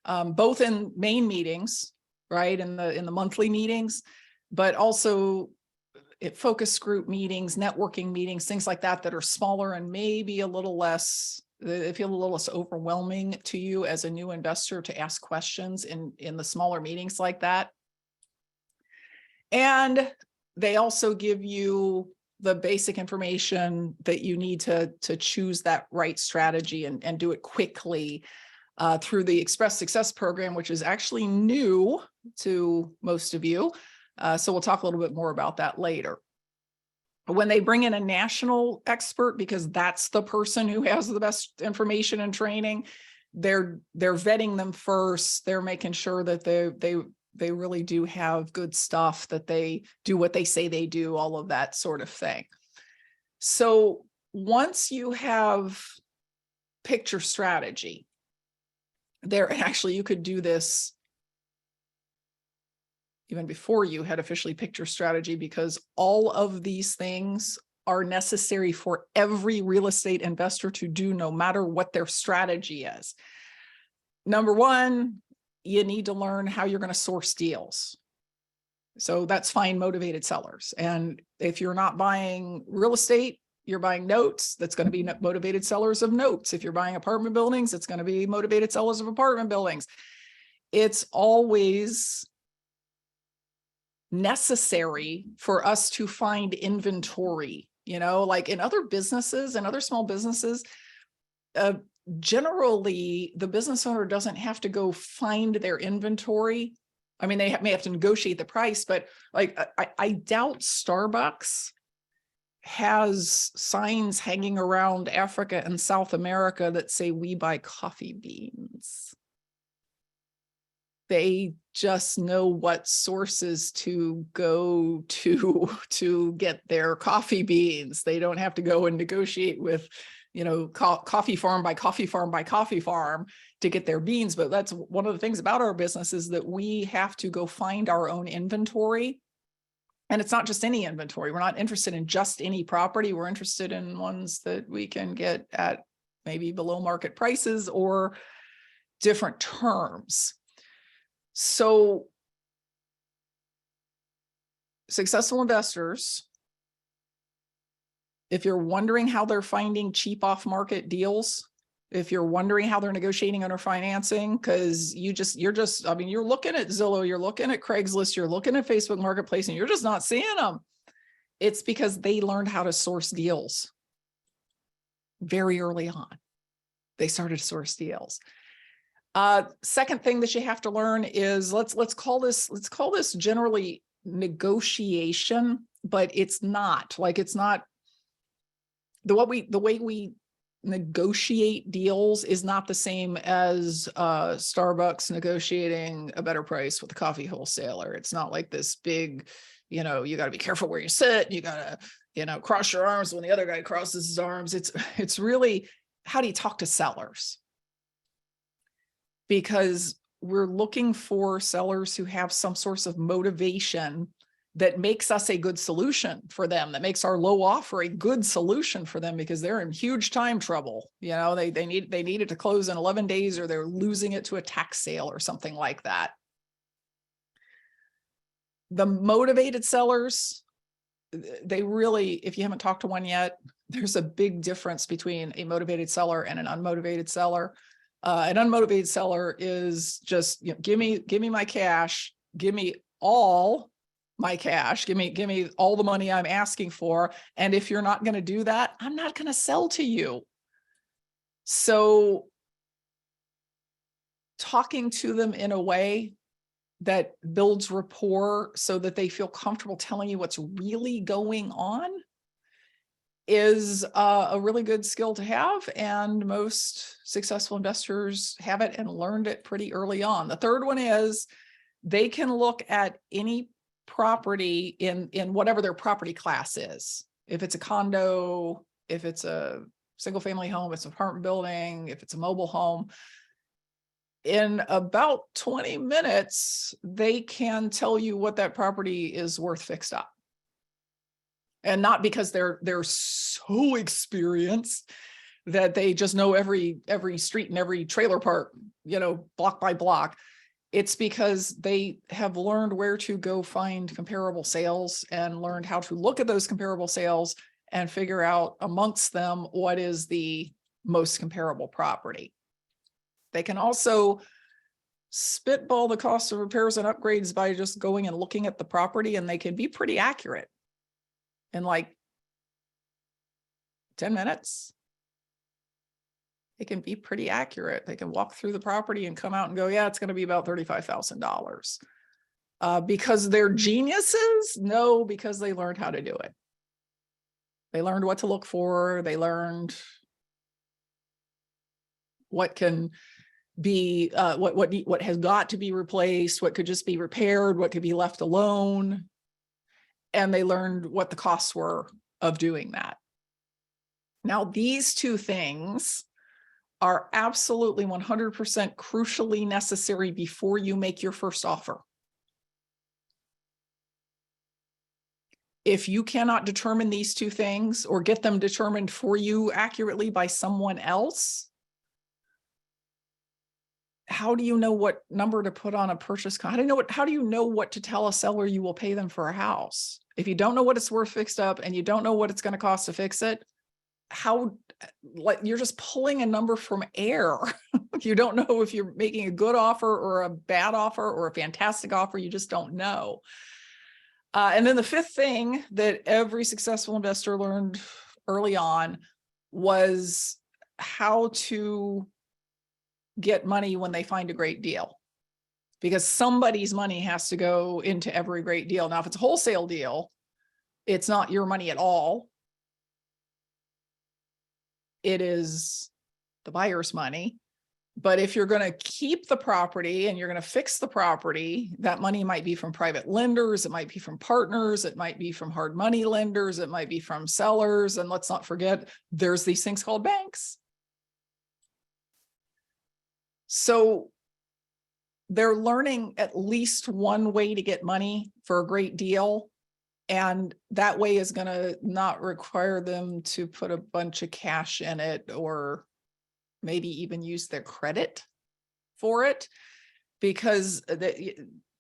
both in main meetings, right, in the monthly meetings, but also at focus group meetings, networking meetings, things like that are smaller and maybe a little less, they feel a little less overwhelming to you as a new investor to ask questions in the smaller meetings like that. And they also give you the basic information that you need to choose that right strategy and do it quickly through the Express Success program, which is actually new to most of you. So we'll talk a little bit more about that later. When they bring in a national expert, because that's the person who has the best information and training, they're vetting them first. They're making sure that they really do have good stuff, that they do what they say they do, all of that sort of thing. So once you have picked your strategy, actually you could do this even before you had officially picked your strategy, because all of these things are necessary for every real estate investor to do, no matter what their strategy is. Number one, you need to learn how you're going to source deals. So that's find motivated sellers. And if you're not buying real estate, you're buying notes, that's going to be motivated sellers of notes. If you're buying apartment buildings, it's going to be motivated sellers of apartment buildings. It's always necessary for us to find inventory, like in other businesses and other small businesses, generally the business owner doesn't have to go find their inventory. I mean, they may have to negotiate the price, but like, I doubt Starbucks has signs hanging around Africa and South America that say, we buy coffee beans. They just know what sources to go to get their coffee beans. They don't have to go and negotiate with, coffee farm by coffee farm by coffee farm to get their beans. But that's one of the things about our business, is that we have to go find our own inventory. And it's not just any inventory. We're not interested in just any property. We're interested in ones that we can get at maybe below market prices or different terms. So successful investors, if you're wondering how they're finding cheap off-market deals, if you're wondering how they're negotiating under financing, because you're looking at Zillow, you're looking at Craigslist, you're looking at Facebook Marketplace, and you're just not seeing them. It's because they learned how to source deals very early on. They started to source deals. Second thing that you have to learn is let's call this generally negotiation, but it's not the way we negotiate deals is not the same as Starbucks negotiating a better price with a coffee wholesaler. It's not like this big, you got to be careful where you sit. You got to, cross your arms when the other guy crosses his arms. It's really, how do you talk to sellers? Because we're looking for sellers who have some source of motivation that makes us a good solution for them, that makes our low offer a good solution for them, because they're in huge time trouble. They need it to close in 11 days, or they're losing it to a tax sale or something like that. The motivated sellers, they really, if you haven't talked to one yet, there's a big difference between a motivated seller and an unmotivated seller. An unmotivated seller is just, give me my cash, give me all my cash, give me all the money I'm asking for. And if you're not going to do that, I'm not going to sell to you. So talking to them in a way that builds rapport so that they feel comfortable telling you what's really going on is a really good skill to have. And most successful investors have it and learned it pretty early on. The third one is they can look at any property in whatever their property class is. If it's a condo, if it's a single family home, if it's an apartment building, if it's a mobile home, in about 20 minutes, they can tell you what that property is worth fixed up. And not because they're so experienced that they just know every street and every trailer park, block by block. It's because they have learned where to go find comparable sales and learned how to look at those comparable sales and figure out amongst them what is the most comparable property. They can also spitball the cost of repairs and upgrades by just going and looking at the property, and they can be pretty accurate. In like 10 minutes, it can be pretty accurate. They can walk through the property and come out and go, yeah, it's going to be about $35,000. Because they're geniuses? No, because they learned how to do it. They learned what to look for. They learned what can be, what has got to be replaced, what could just be repaired, what could be left alone. And they learned what the costs were of doing that. Now, these two things are absolutely 100% crucially necessary before you make your first offer. If you cannot determine these two things or get them determined for you accurately by someone else, how do you know what number to put on a purchase? How do you know what to tell a seller you will pay them for a house? If you don't know what it's worth fixed up and you don't know what it's going to cost to fix it, like you're just pulling a number from air. You don't know if you're making a good offer or a bad offer or a fantastic offer. You just don't know. And then the fifth thing that every successful investor learned early on was how to get money when they find a great deal, because somebody's money has to go into every great deal. Now, if it's a wholesale deal, it's not your money at all. It is the buyer's money. But if you're going to keep the property and you're going to fix the property, that money might be from private lenders. It might be from partners. It might be from hard money lenders. It might be from sellers. And let's not forget, there's these things called banks. So they're learning at least one way to get money for a great deal. And that way is going to not require them to put a bunch of cash in it or maybe even use their credit for it, because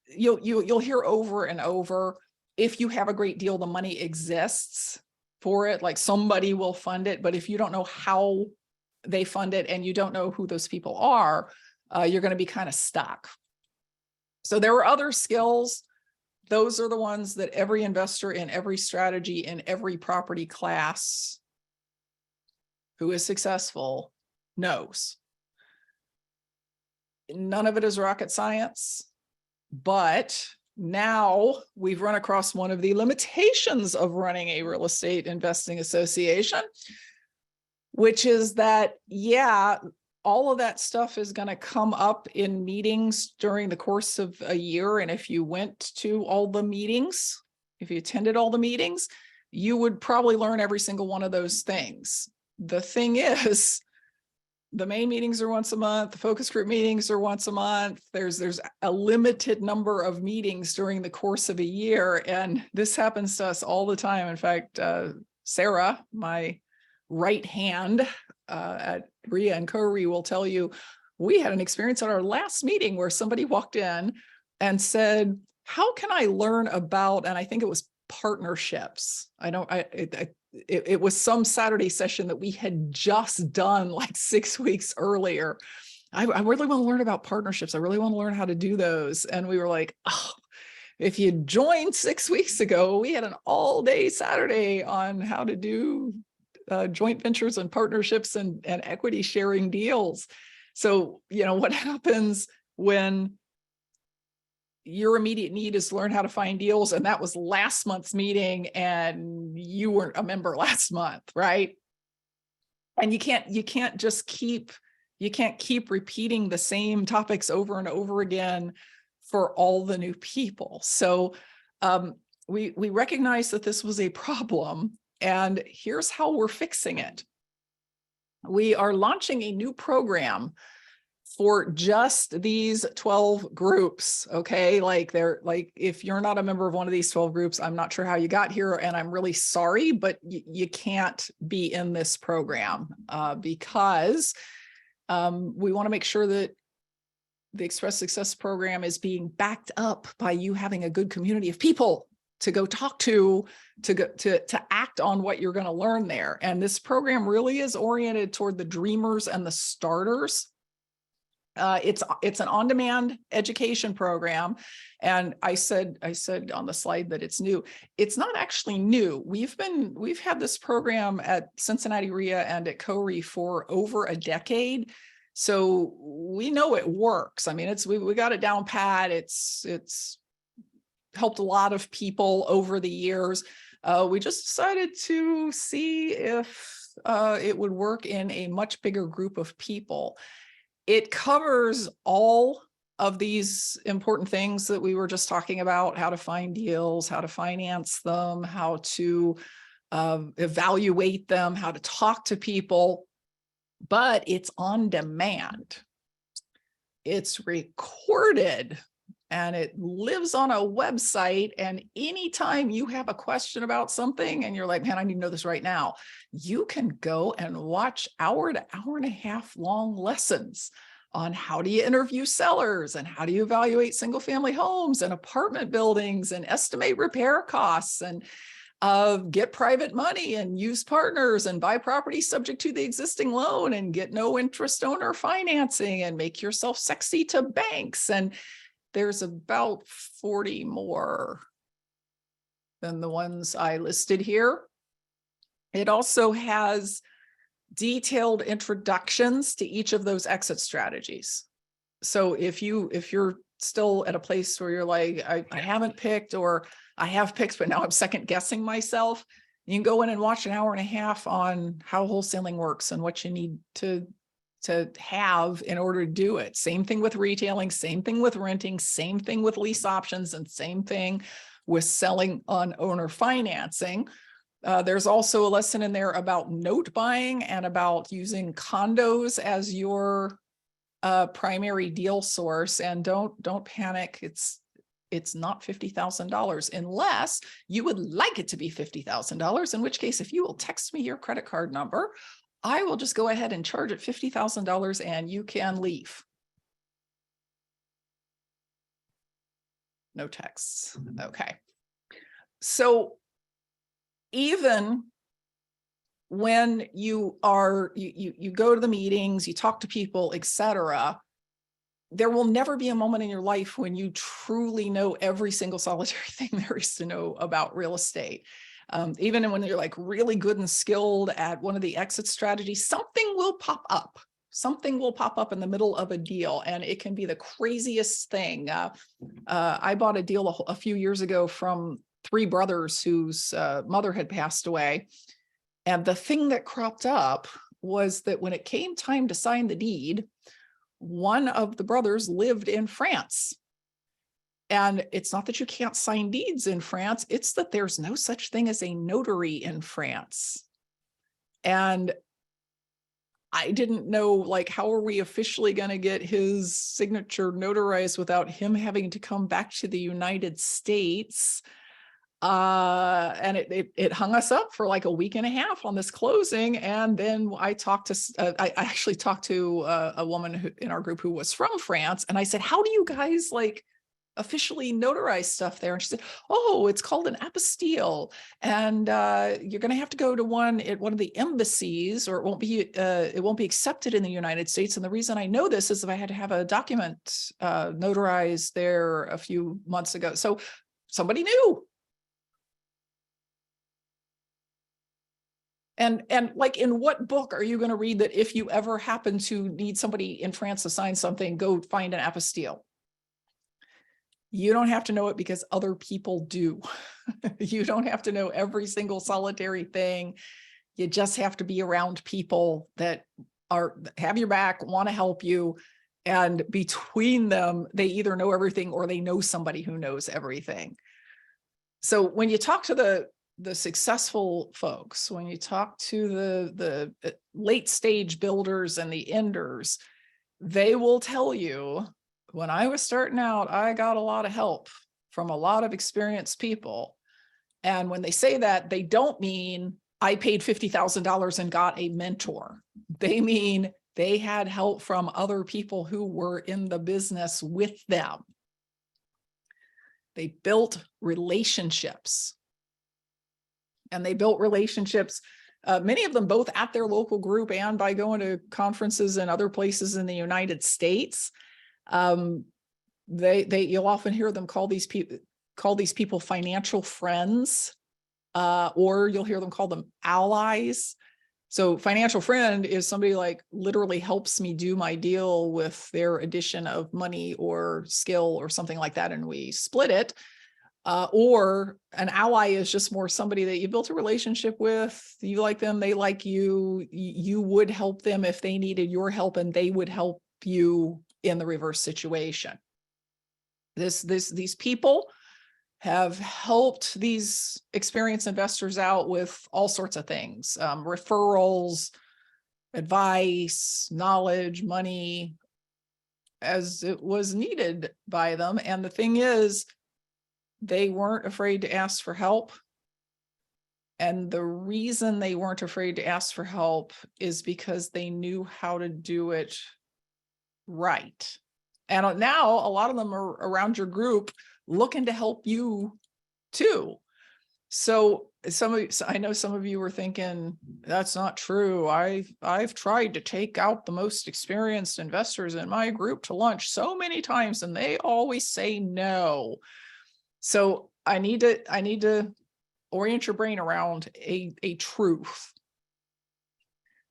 you'll hear over and over, if you have a great deal, the money exists for it, like somebody will fund it. But if you don't know how they fund it and you don't know who those people are, you're going to be kind of stuck. So there are other skills. Those are the ones that every investor in every strategy in every property class who is successful knows. None of it is rocket science, but now we've run across one of the limitations of running a real estate investing association, which is that, yeah, all of that stuff is going to come up in meetings during the course of a year. And if you went to all the meetings, if you attended all the meetings, you would probably learn every single one of those things. The thing is, the main meetings are once a month. The focus group meetings are once a month. There's a limited number of meetings during the course of a year. And this happens to us all the time. In fact, Sarah, my right hand at RIA and CORE, will tell you, we had an experience at our last meeting where somebody walked in and said, how can I learn about, and I think it was partnerships. It was some Saturday session that we had just done like 6 weeks earlier. I really want to learn about partnerships. I really want to learn how to do those. And we were like, oh, if you joined 6 weeks ago, we had an all-day Saturday on how to do joint ventures and partnerships and equity sharing deals. So, what happens when your immediate need is to learn how to find deals, and that was last month's meeting and you weren't a member last month, right? And you can't keep repeating the same topics over and over again for all the new people. So we recognize that this was a problem, and here's how we're fixing it. We are launching a new program for just these 12 groups. Okay. Like if you're not a member of one of these 12 groups, I'm not sure how you got here, and I'm really sorry, but you can't be in this program because we want to make sure that the Express Success program is being backed up by you having a good community of people to go talk to act on what you're going to learn there. And this program really is oriented toward the dreamers and the starters. It's an on-demand education program. And I said on the slide that it's new. It's not actually new. We've had this program at Cincinnati RIA and at CORE for over a decade. So we know it works. I mean, we got it down pat. It's helped a lot of people over the years. We just decided to see if it would work in a much bigger group of people. It covers all of these important things that we were just talking about: how to find deals, how to finance them, how to evaluate them, how to talk to people, but it's on demand. It's recorded and it lives on a website. And anytime you have a question about something and you're like, man, I need to know this right now, you can go and watch hour to hour and a half long lessons on how do you interview sellers and how do you evaluate single family homes and apartment buildings and estimate repair costs and get private money and use partners and buy property subject to the existing loan and get no interest owner financing and make yourself sexy to banks. And there's about 40 more than the ones I listed here. It also has detailed introductions to each of those exit strategies. So if you're still at a place where you're like, I haven't picked, or I have picked, but now I'm second guessing myself, you can go in and watch an hour and a half on how wholesaling works and what you need to have in order to do it. Same thing with retailing, same thing with renting, same thing with lease options, and same thing with selling on owner financing. There's also a lesson in there about note buying and about using condos as your primary deal source. And don't panic. It's not $50,000 unless you would like it to be $50,000, in which case, if you will text me your credit card number, I will just go ahead and charge it $50,000 and you can leave. No texts. Okay. So even when you go to the meetings, you talk to people, etc., there will never be a moment in your life when you truly know every single solitary thing there is to know about real estate. Even when you're like really good and skilled at one of the exit strategies, something will pop up. Something will pop up in the middle of a deal, and it can be the craziest thing. I bought a deal a few years ago from three brothers whose mother had passed away. And the thing that cropped up was that when it came time to sign the deed, one of the brothers lived in France. And it's not that you can't sign deeds in France, it's that there's no such thing as a notary in France. And I didn't know, like, how are we officially going to get his signature notarized without him having to come back to the United States? And it hung us up for like a week and a half on this closing. And then I actually talked to a woman in our group who was from France. And I said, how do you guys like officially notarize stuff there? And she said, oh, it's called an apostille. And you're going to have to go to one at one of the embassies, or it won't be accepted in the United States. And the reason I know this is that I had to have a document notarized there a few months ago. So somebody knew. And like, in what book are you going to read that if you ever happen to need somebody in France to sign something, go find an apostille? You don't have to know it because other people do. You don't have to know every single solitary thing. You just have to be around people that have your back, want to help you. And between them, they either know everything or they know somebody who knows everything. So when you talk to the successful folks, when you talk to the late stage builders and the enders, they will tell you, when I was starting out, I got a lot of help from a lot of experienced people. And when they say that, they don't mean I paid $50,000 and got a mentor. They mean they had help from other people who were in the business with them. They built relationships. And they built relationships, many of them both at their local group and by going to conferences and other places in the United States. You'll often hear them call these people financial friends, or you'll hear them call them allies. So financial friend is somebody like literally helps me do my deal with their addition of money or skill or something like that, and we split it. Or an ally is just more somebody that you built a relationship with, you like them, they like you, you would help them if they needed your help, and they would help you in the reverse situation. These people have helped these experienced investors out with all sorts of things, referrals, advice, knowledge, money, as it was needed by them. And the thing is, they weren't afraid to ask for help. And the reason they weren't afraid to ask for help is because they knew how to do it right. And now a lot of them are around your group looking to help you too. So I know some of you were thinking, that's not true. I've tried to take out the most experienced investors in my group to lunch so many times, and they always say no. So I need to orient your brain around a truth.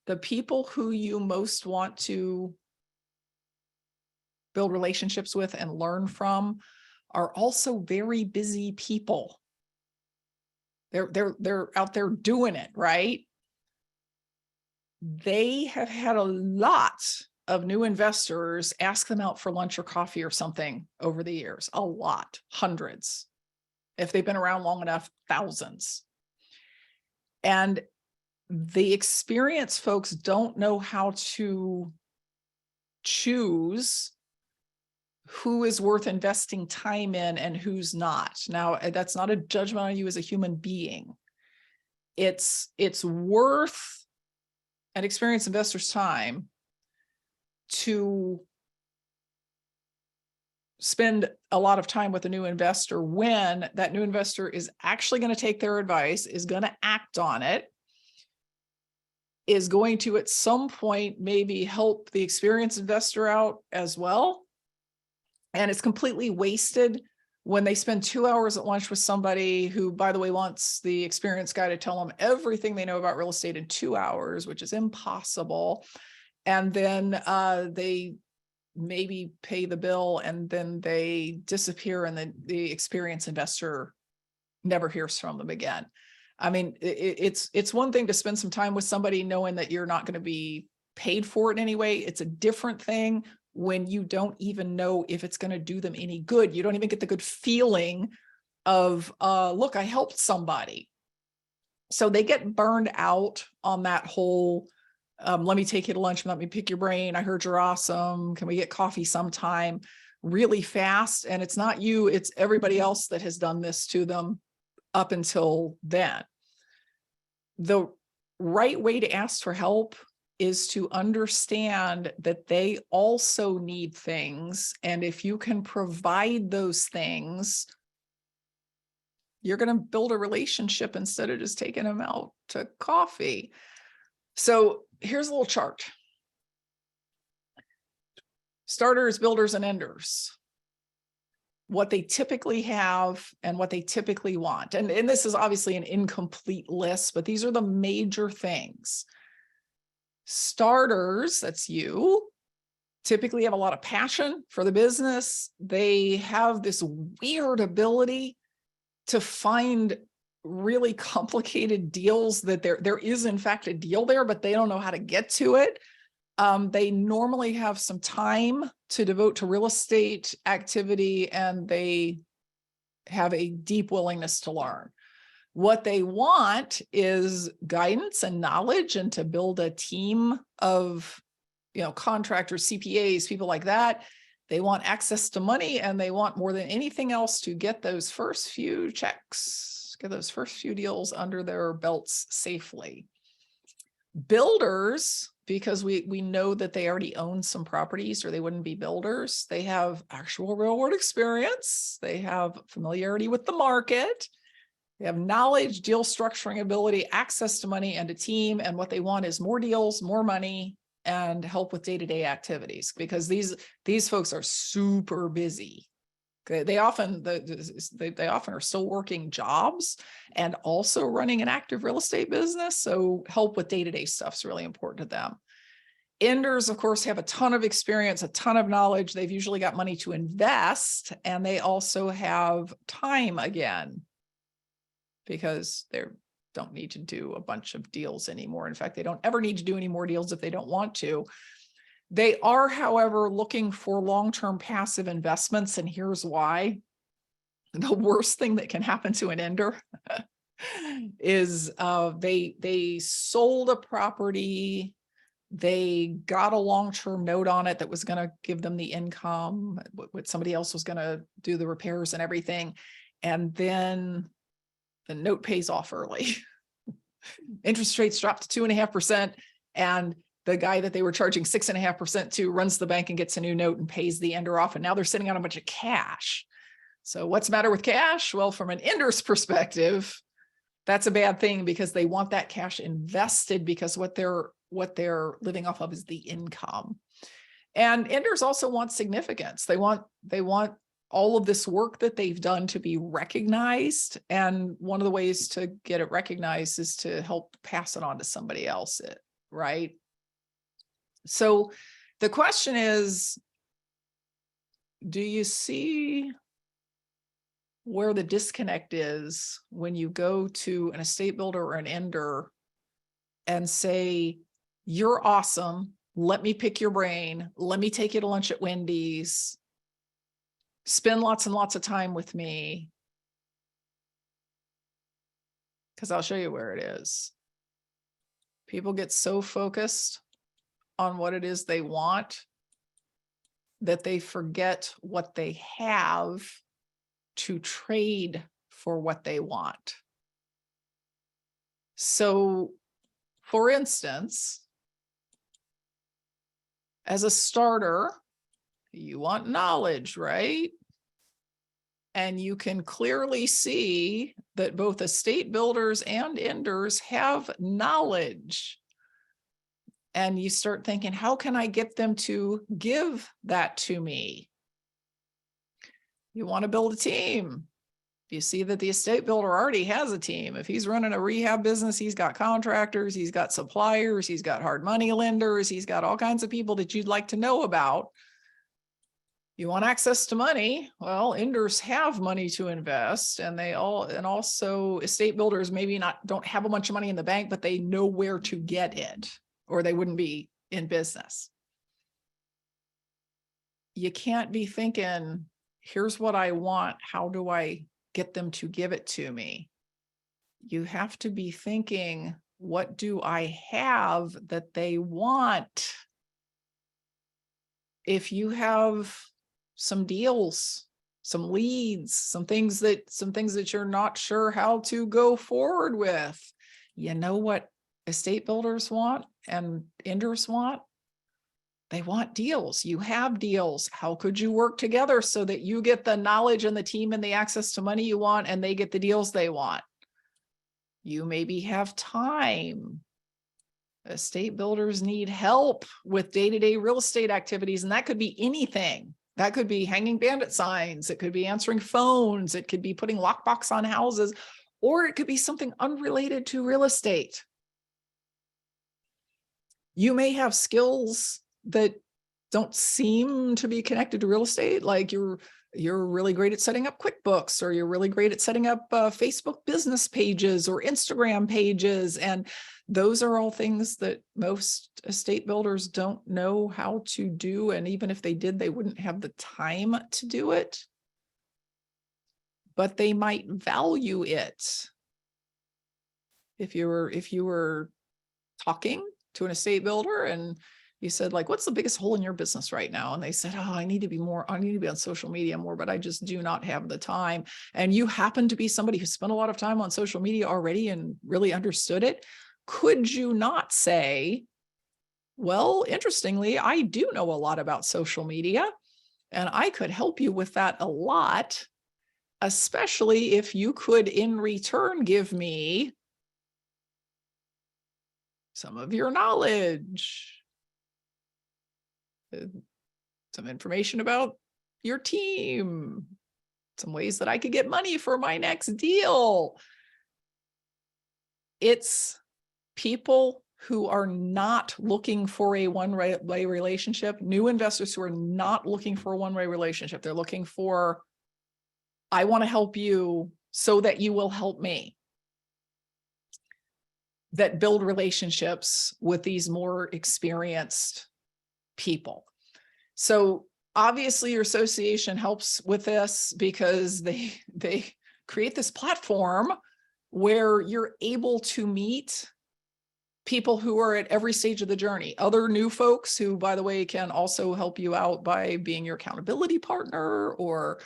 The people who you most want to build relationships with and learn from are also very busy people. They're out there doing it, right? They have had a lot of new investors ask them out for lunch or coffee or something over the years. A lot, hundreds. If they've been around long enough, thousands. And the experienced folks don't know how to choose who is worth investing time in and who's not. Now, that's not a judgment on you as a human being. It's worth an experienced investor's time to spend a lot of time with a new investor when that new investor is actually going to take their advice, is going to act on it, is going to at some point maybe help the experienced investor out as well. And it's completely wasted when they spend 2 hours at lunch with somebody who, by the way, wants the experienced guy to tell them everything they know about real estate in 2 hours, which is impossible. And then they maybe pay the bill and then they disappear, and the experienced investor never hears from them again. I mean, it's one thing to spend some time with somebody knowing that you're not going to be paid for it anyway. It's a different thing when you don't even know if it's going to do them any good. You don't even get the good feeling of, look, I helped somebody. So they get burned out on that whole, let me take you to lunch, let me pick your brain. I heard you're awesome. Can we get coffee sometime? Really fast. And it's not you, it's everybody else that has done this to them up until then. The right way to ask for help is to understand that they also need things. And if you can provide those things, you're going to build a relationship instead of just taking them out to coffee. So here's a little chart. Starters, builders, and enders. What they typically have and what they typically want. And this is obviously an incomplete list, but these are the major things. Starters, that's you, typically have a lot of passion for the business. They have this weird ability to find really complicated deals that there is in fact a deal there, but they don't know how to get to it. They normally have some time to devote to real estate activity, and they have a deep willingness to learn. What they want is guidance and knowledge, and to build a team of, contractors, CPAs, people like that. They want access to money, and they want more than anything else to get those first few checks, get those first few deals under their belts safely. Builders, because we know that they already own some properties or they wouldn't be builders. They have actual real world experience. They have familiarity with the market. They have knowledge, deal structuring ability, access to money, and a team. And what they want is more deals, more money, and help with day-to-day activities, because these folks are super busy. They often are still working jobs and also running an active real estate business. So help with day-to-day stuff is really important to them. Enders, of course, have a ton of experience, a ton of knowledge. They've usually got money to invest, and they also have time again, because they don't need to do a bunch of deals anymore. In fact, they don't ever need to do any more deals if they don't want to. They are, however, looking for long-term passive investments, and here's why. The worst thing that can happen to an ender is they sold a property, they got a long-term note on it that was going to give them the income, what somebody else was going to do the repairs and everything, and then the note pays off early. Interest rates drop to 2.5%, and the guy that they were charging 6.5% to runs the bank and gets a new note and pays the ender off. And now they're sitting on a bunch of cash. So what's the matter with cash? Well, from an ender's perspective, that's a bad thing because they want that cash invested because what they're living off of is the income. And enders also want significance. They want all of this work that they've done to be recognized. And one of the ways to get it recognized is to help pass it on to somebody else, right? So the question is, do you see where the disconnect is when you go to an estate builder or an ender and say, you're awesome, let me pick your brain, let me take you to lunch at Wendy's, spend lots and lots of time with me, because I'll show you where it is. People get so focused on what it is they want that they forget what they have to trade for what they want. So, for instance, as a starter, you want knowledge, right? And you can clearly see that both estate builders and enders have knowledge. And you start thinking, how can I get them to give that to me? You want to build a team. You see that the estate builder already has a team. If he's running a rehab business, he's got contractors, he's got suppliers, he's got hard money lenders, he's got all kinds of people that you'd like to know about. You want access to money? Well, enders have money to invest, and also estate builders maybe don't have a bunch of money in the bank, but they know where to get it, or they wouldn't be in business. You can't be thinking, here's what I want, how do I get them to give it to me? You have to be thinking, what do I have that they want? If you have some deals, some leads, some things that you're not sure how to go forward with, you know what estate builders want and enders want? They want deals. You have deals. How could you work together so that you get the knowledge and the team and the access to money you want, and they get the deals they want? You maybe have time. Estate builders need help with day-to-day real estate activities, and that could be anything. That could be hanging bandit signs. It could be answering phones. It could be putting lockbox on houses, or it could be something unrelated to real estate. You may have skills that don't seem to be connected to real estate, like you're really great at setting up QuickBooks, or you're really great at setting up Facebook business pages or Instagram pages. And those are all things that most estate builders don't know how to do. And even if they did, they wouldn't have the time to do it, but they might value it. If you were talking to an estate builder and you said, like, what's the biggest hole in your business right now? And they said, oh, I need to be on social media more, but I just do not have the time. And you happen to be somebody who spent a lot of time on social media already and really understood it. Could you not say, well, interestingly, I do know a lot about social media, and I could help you with that a lot, especially if you could in return give me some of your knowledge, some information about your team, some ways that I could get money for my next deal. It's people who are not looking for a one-way relationship, new investors who are not looking for a one-way relationship. They're looking for, I want to help you so that you will help me. That build relationships with these more experienced people. So obviously your association helps with this because they create this platform where you're able to meet people who are at every stage of the journey, other new folks who, by the way, can also help you out by being your accountability partner, or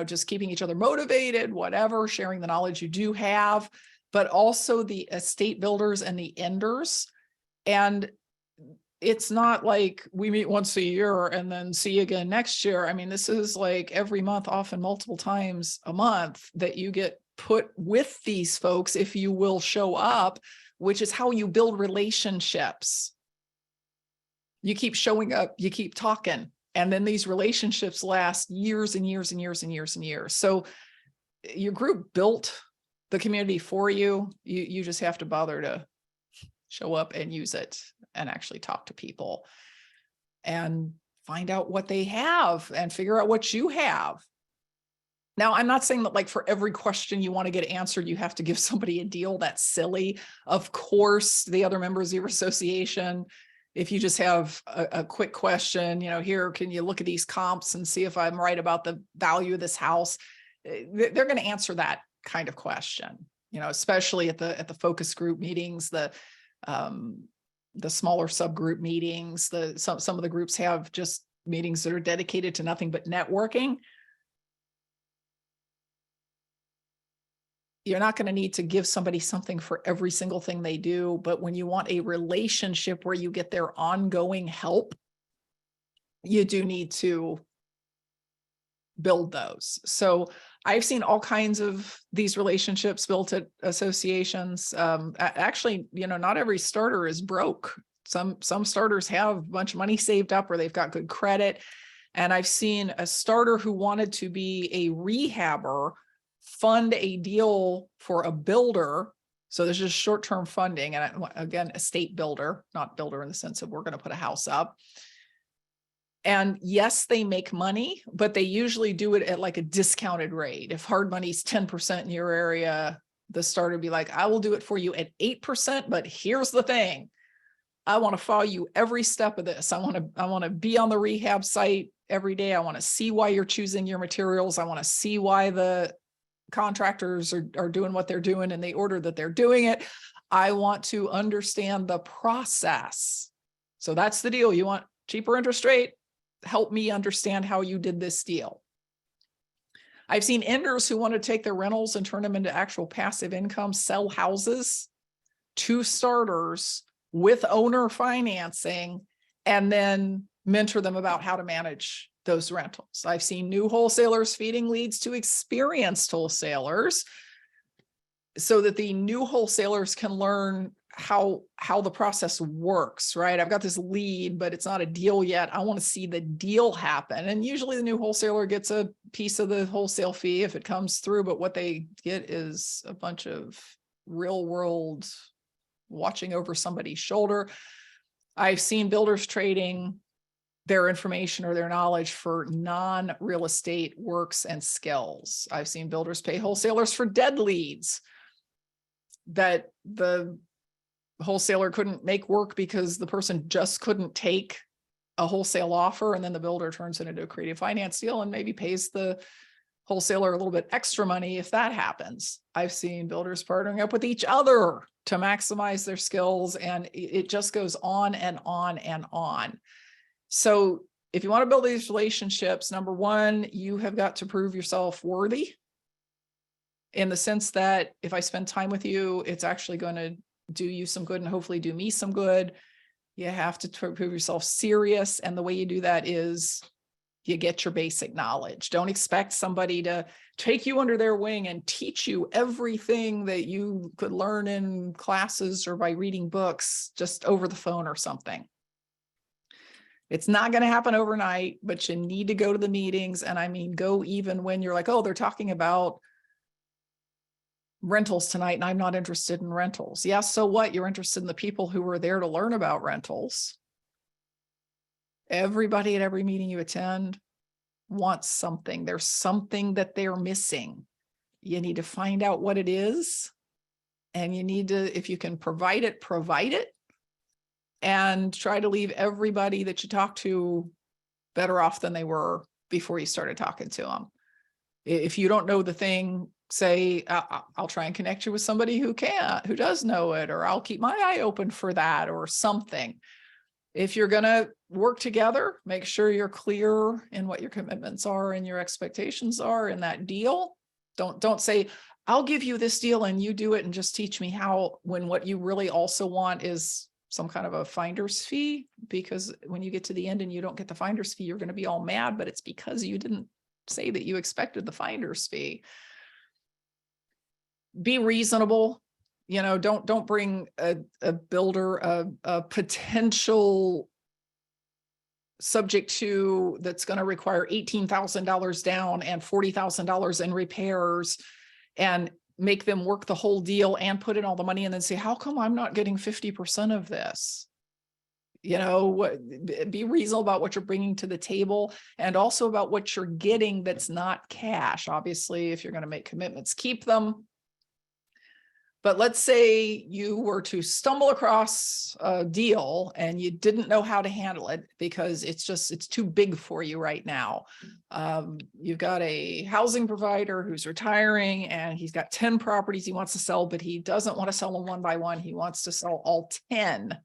just keeping each other motivated, whatever, sharing the knowledge you do have. but also the estate builders and the enders. And it's not like we meet once a year and then see you again next year. I mean, this is like every month, often multiple times a month, that you get put with these folks if you will show up, which is how you build relationships. You keep showing up, you keep talking, and then these relationships last years and years and years and years and years. So your group built the community for you. You just have to bother to show up and use it and actually talk to people and find out what they have and figure out what you have. Now, I'm not saying that like for every question you want to get answered, you have to give somebody a deal. That's silly. Of course, the other members of your association, if you just have a quick question, you know, here, can you look at these comps and see if I'm right about the value of this house? They're going to answer that kind of question, you know, especially at the focus group meetings, the smaller subgroup meetings. Some of the groups have just meetings that are dedicated to nothing but networking. You're not going to need to give somebody something for every single thing they do, but when you want a relationship where you get their ongoing help, you do need to build those. So I've seen all kinds of these relationships built at associations. Actually, you know, not every starter is broke. Some starters have a bunch of money saved up or they've got good credit. And I've seen a starter who wanted to be a rehabber fund a deal for a builder. So there's just short-term funding. And again, estate builder, not builder in the sense of we're going to put a house up. And yes, they make money, but they usually do it at like a discounted rate. If hard money's 10% in your area, the starter would be like, I will do it for you at 8%, but here's the thing. I want to follow you every step of this. I want to be on the rehab site every day. I want to see why you're choosing your materials. I want to see why the contractors are doing what they're doing in the order that they're doing it. I want to understand the process. So that's the deal. You want cheaper interest rate? Help me understand how you did this deal. I've seen enders who want to take their rentals and turn them into actual passive income, sell houses to starters with owner financing, and then mentor them about how to manage those rentals. I've seen new wholesalers feeding leads to experienced wholesalers so that the new wholesalers can learn how the process works, right? I've got this lead, but it's not a deal yet. I want to see the deal happen. And usually the new wholesaler gets a piece of the wholesale fee if it comes through, but what they get is a bunch of real world watching over somebody's shoulder. I've seen builders trading their information or their knowledge for non-real estate works and skills. I've seen builders pay wholesalers for dead leads that the wholesaler couldn't make work because the person just couldn't take a wholesale offer, and then the builder turns it into a creative finance deal and maybe pays the wholesaler a little bit extra money if that happens. I've seen builders partnering up with each other to maximize their skills, and it just goes on and on and on. So if you want to build these relationships, number one, you have got to prove yourself worthy, in the sense that if I spend time with you, it's actually going to do you some good and hopefully do me some good. You have to prove yourself serious. And the way you do that is you get your basic knowledge. Don't expect somebody to take you under their wing and teach you everything that you could learn in classes or by reading books just over the phone or something. It's not going to happen overnight, but you need to go to the meetings. And I mean, go even when you're like, oh, they're talking about rentals tonight and I'm not interested in rentals. Yeah, so what? You're interested in the people who were there to learn about rentals. Everybody at every meeting you attend wants something. There's something that they're missing. You need to find out what it is. And you need to, if you can provide it, and try to leave everybody that you talk to better off than they were before you started talking to them. If you don't know the thing, say, I'll try and connect you with somebody who does know it, or I'll keep my eye open for that or something. If you're going to work together, make sure you're clear in what your commitments are and your expectations are in that deal. Don't say, I'll give you this deal and you do it and just teach me how, when what you really also want is some kind of a finder's fee, because when you get to the end and you don't get the finder's fee, you're going to be all mad, but it's because you didn't say that you expected the finder's fee. Be reasonable. Don't bring a builder, a potential subject to that's going to require $18,000 down and $40,000 in repairs, and make them work the whole deal and put in all the money and then say, how come I'm not getting 50% of this? Be reasonable about what you're bringing to the table, and also about what you're getting that's not cash. Obviously, if you're going to make commitments, keep them. But let's say you were to stumble across a deal and you didn't know how to handle it because it's too big for you right now. You've got a housing provider who's retiring and he's got 10 properties he wants to sell, but he doesn't want to sell them one by one. He wants to sell all 10,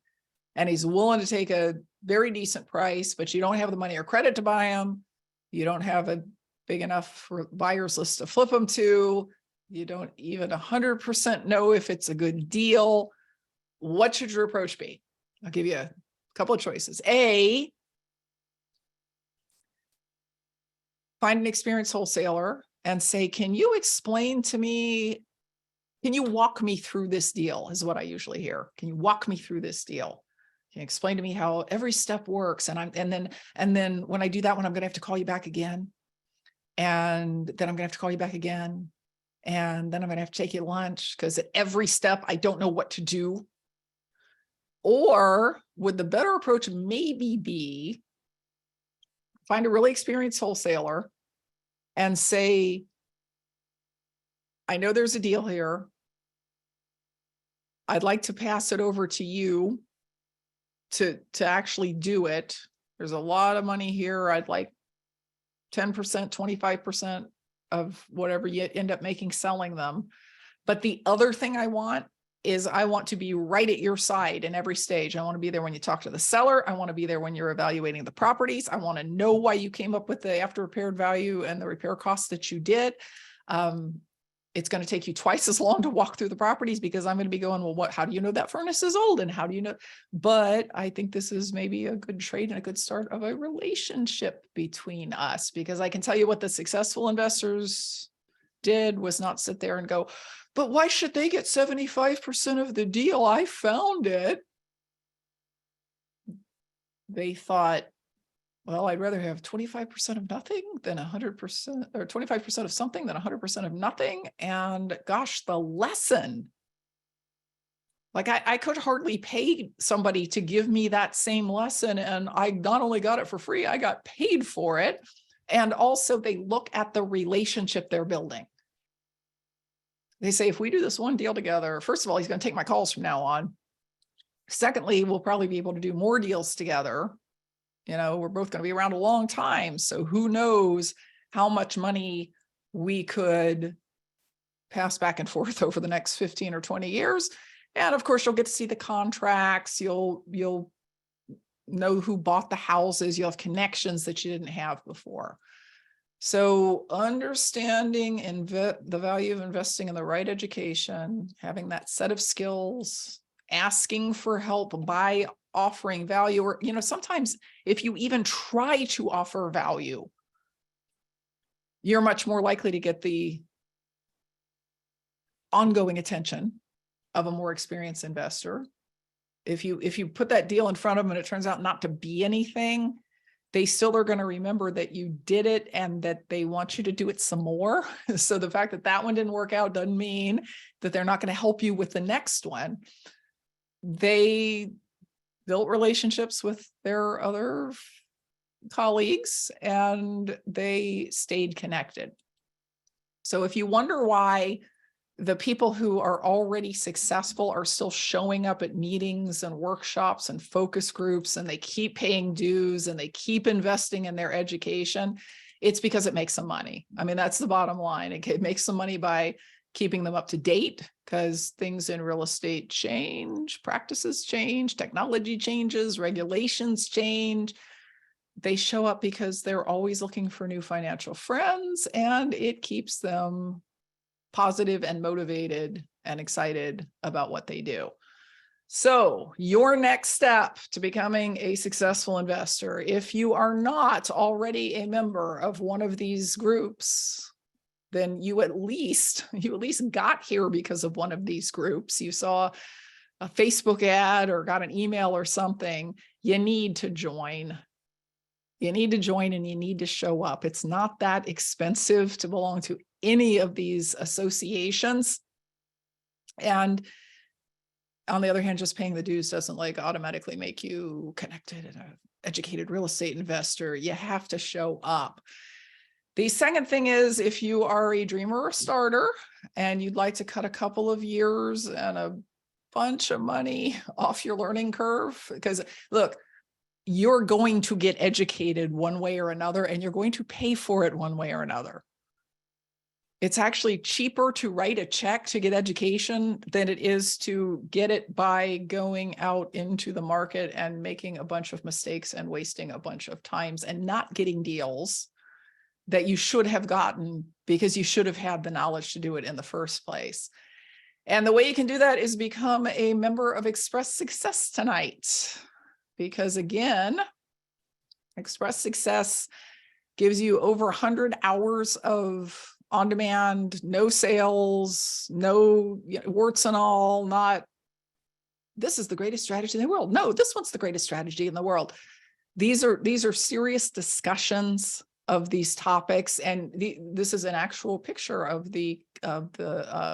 and he's willing to take a very decent price, but you don't have the money or credit to buy them. You don't have a big enough buyers list to flip them to. You don't even 100% know if it's a good deal. What should your approach be? I'll give you a couple of choices. A, find an experienced wholesaler and say, can you explain to me, can you walk me through this deal, is what I usually hear. Can you walk me through this deal? Can you explain to me how every step works? And then when I do that one, I'm going to have to call you back again. And then I'm going to have to call you back again. And then I'm going to have to take you to lunch because at every step, I don't know what to do. Or would the better approach maybe be find a really experienced wholesaler and say, I know there's a deal here. I'd like to pass it over to you to actually do it. There's a lot of money here. I'd like 10%, 25% of whatever you end up making selling them. But the other thing I want is I want to be right at your side in every stage. I want to be there when you talk to the seller. I want to be there when you're evaluating the properties. I want to know why you came up with the after repaired value and the repair costs that you did. It's going to take you twice as long to walk through the properties because I'm going to be going, well, how do you know that furnace is old? And how do you know? But I think this is maybe a good trade and a good start of a relationship between us, because I can tell you what the successful investors did was not sit there and go, but why should they get 75% of the deal? I found it. They thought, well, I'd rather have 25% of nothing than 100%, or 25% of something than 100% of nothing. And gosh, the lesson, like I could hardly pay somebody to give me that same lesson. And I not only got it for free, I got paid for it. And also they look at the relationship they're building. They say, if we do this one deal together, first of all, he's going to take my calls from now on. Secondly, we'll probably be able to do more deals together. We're both going to be around a long time. So who knows how much money we could pass back and forth over the next 15 or 20 years. And of course, you'll get to see the contracts. You'll know who bought the houses. You'll have connections that you didn't have before. So understanding the value of investing in the right education, having that set of skills, asking for help by offering value, or, sometimes if you even try to offer value, you're much more likely to get the ongoing attention of a more experienced investor. If you put that deal in front of them and it turns out not to be anything, they still are going to remember that you did it and that they want you to do it some more. So the fact that that one didn't work out doesn't mean that they're not going to help you with the next one. They built relationships with their other colleagues and they stayed connected. So if you wonder why the people who are already successful are still showing up at meetings and workshops and focus groups, and they keep paying dues and they keep investing in their education, it's because it makes them money. I mean, that's the bottom line. It makes them money by keeping them up to date, because things in real estate change, practices change, technology changes, regulations change. They show up because they're always looking for new financial friends, and it keeps them positive and motivated and excited about what they do. So your next step to becoming a successful investor, if you are not already a member of one of these groups, then you at least got here because of one of these groups. You saw a Facebook ad or got an email or something. You need to join. You need to join and you need to show up. It's not that expensive to belong to any of these associations. And on the other hand, just paying the dues doesn't like automatically make you connected and an educated real estate investor. You have to show up. The second thing is, if you are a dreamer or starter and you'd like to cut a couple of years and a bunch of money off your learning curve, because look, you're going to get educated one way or another, and you're going to pay for it one way or another. It's actually cheaper to write a check to get education than it is to get it by going out into the market and making a bunch of mistakes and wasting a bunch of times and not getting deals that you should have gotten because you should have had the knowledge to do it in the first place. And the way you can do that is become a member of Express Success tonight. Because again, Express Success gives you over 100 hours of on-demand, no sales, no warts and all, not this is the greatest strategy in the world. No, this one's the greatest strategy in the world. These are serious discussions of these topics, and this is an actual picture of the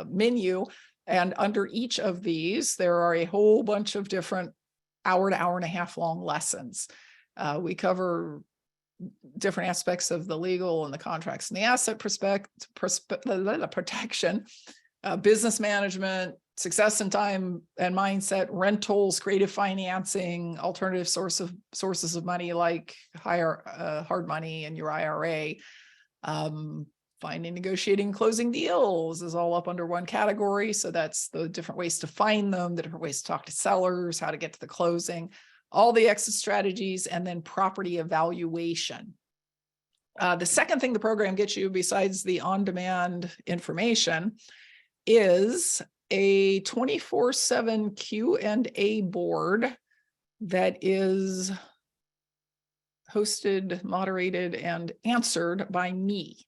menu. And under each of these, there are a whole bunch of different hour to hour and a half long lessons. We cover different aspects of the legal and the contracts and the asset protection, business management, success in time and mindset, rentals, creative financing, alternative sources of money like hard money and your IRA, finding, negotiating, closing deals is all up under one category. So that's the different ways to find them, the different ways to talk to sellers, how to get to the closing, all the exit strategies, and then property evaluation. The second thing the program gets you, besides the on-demand information, is a 24/7 Q&A board that is hosted, moderated, and answered by me.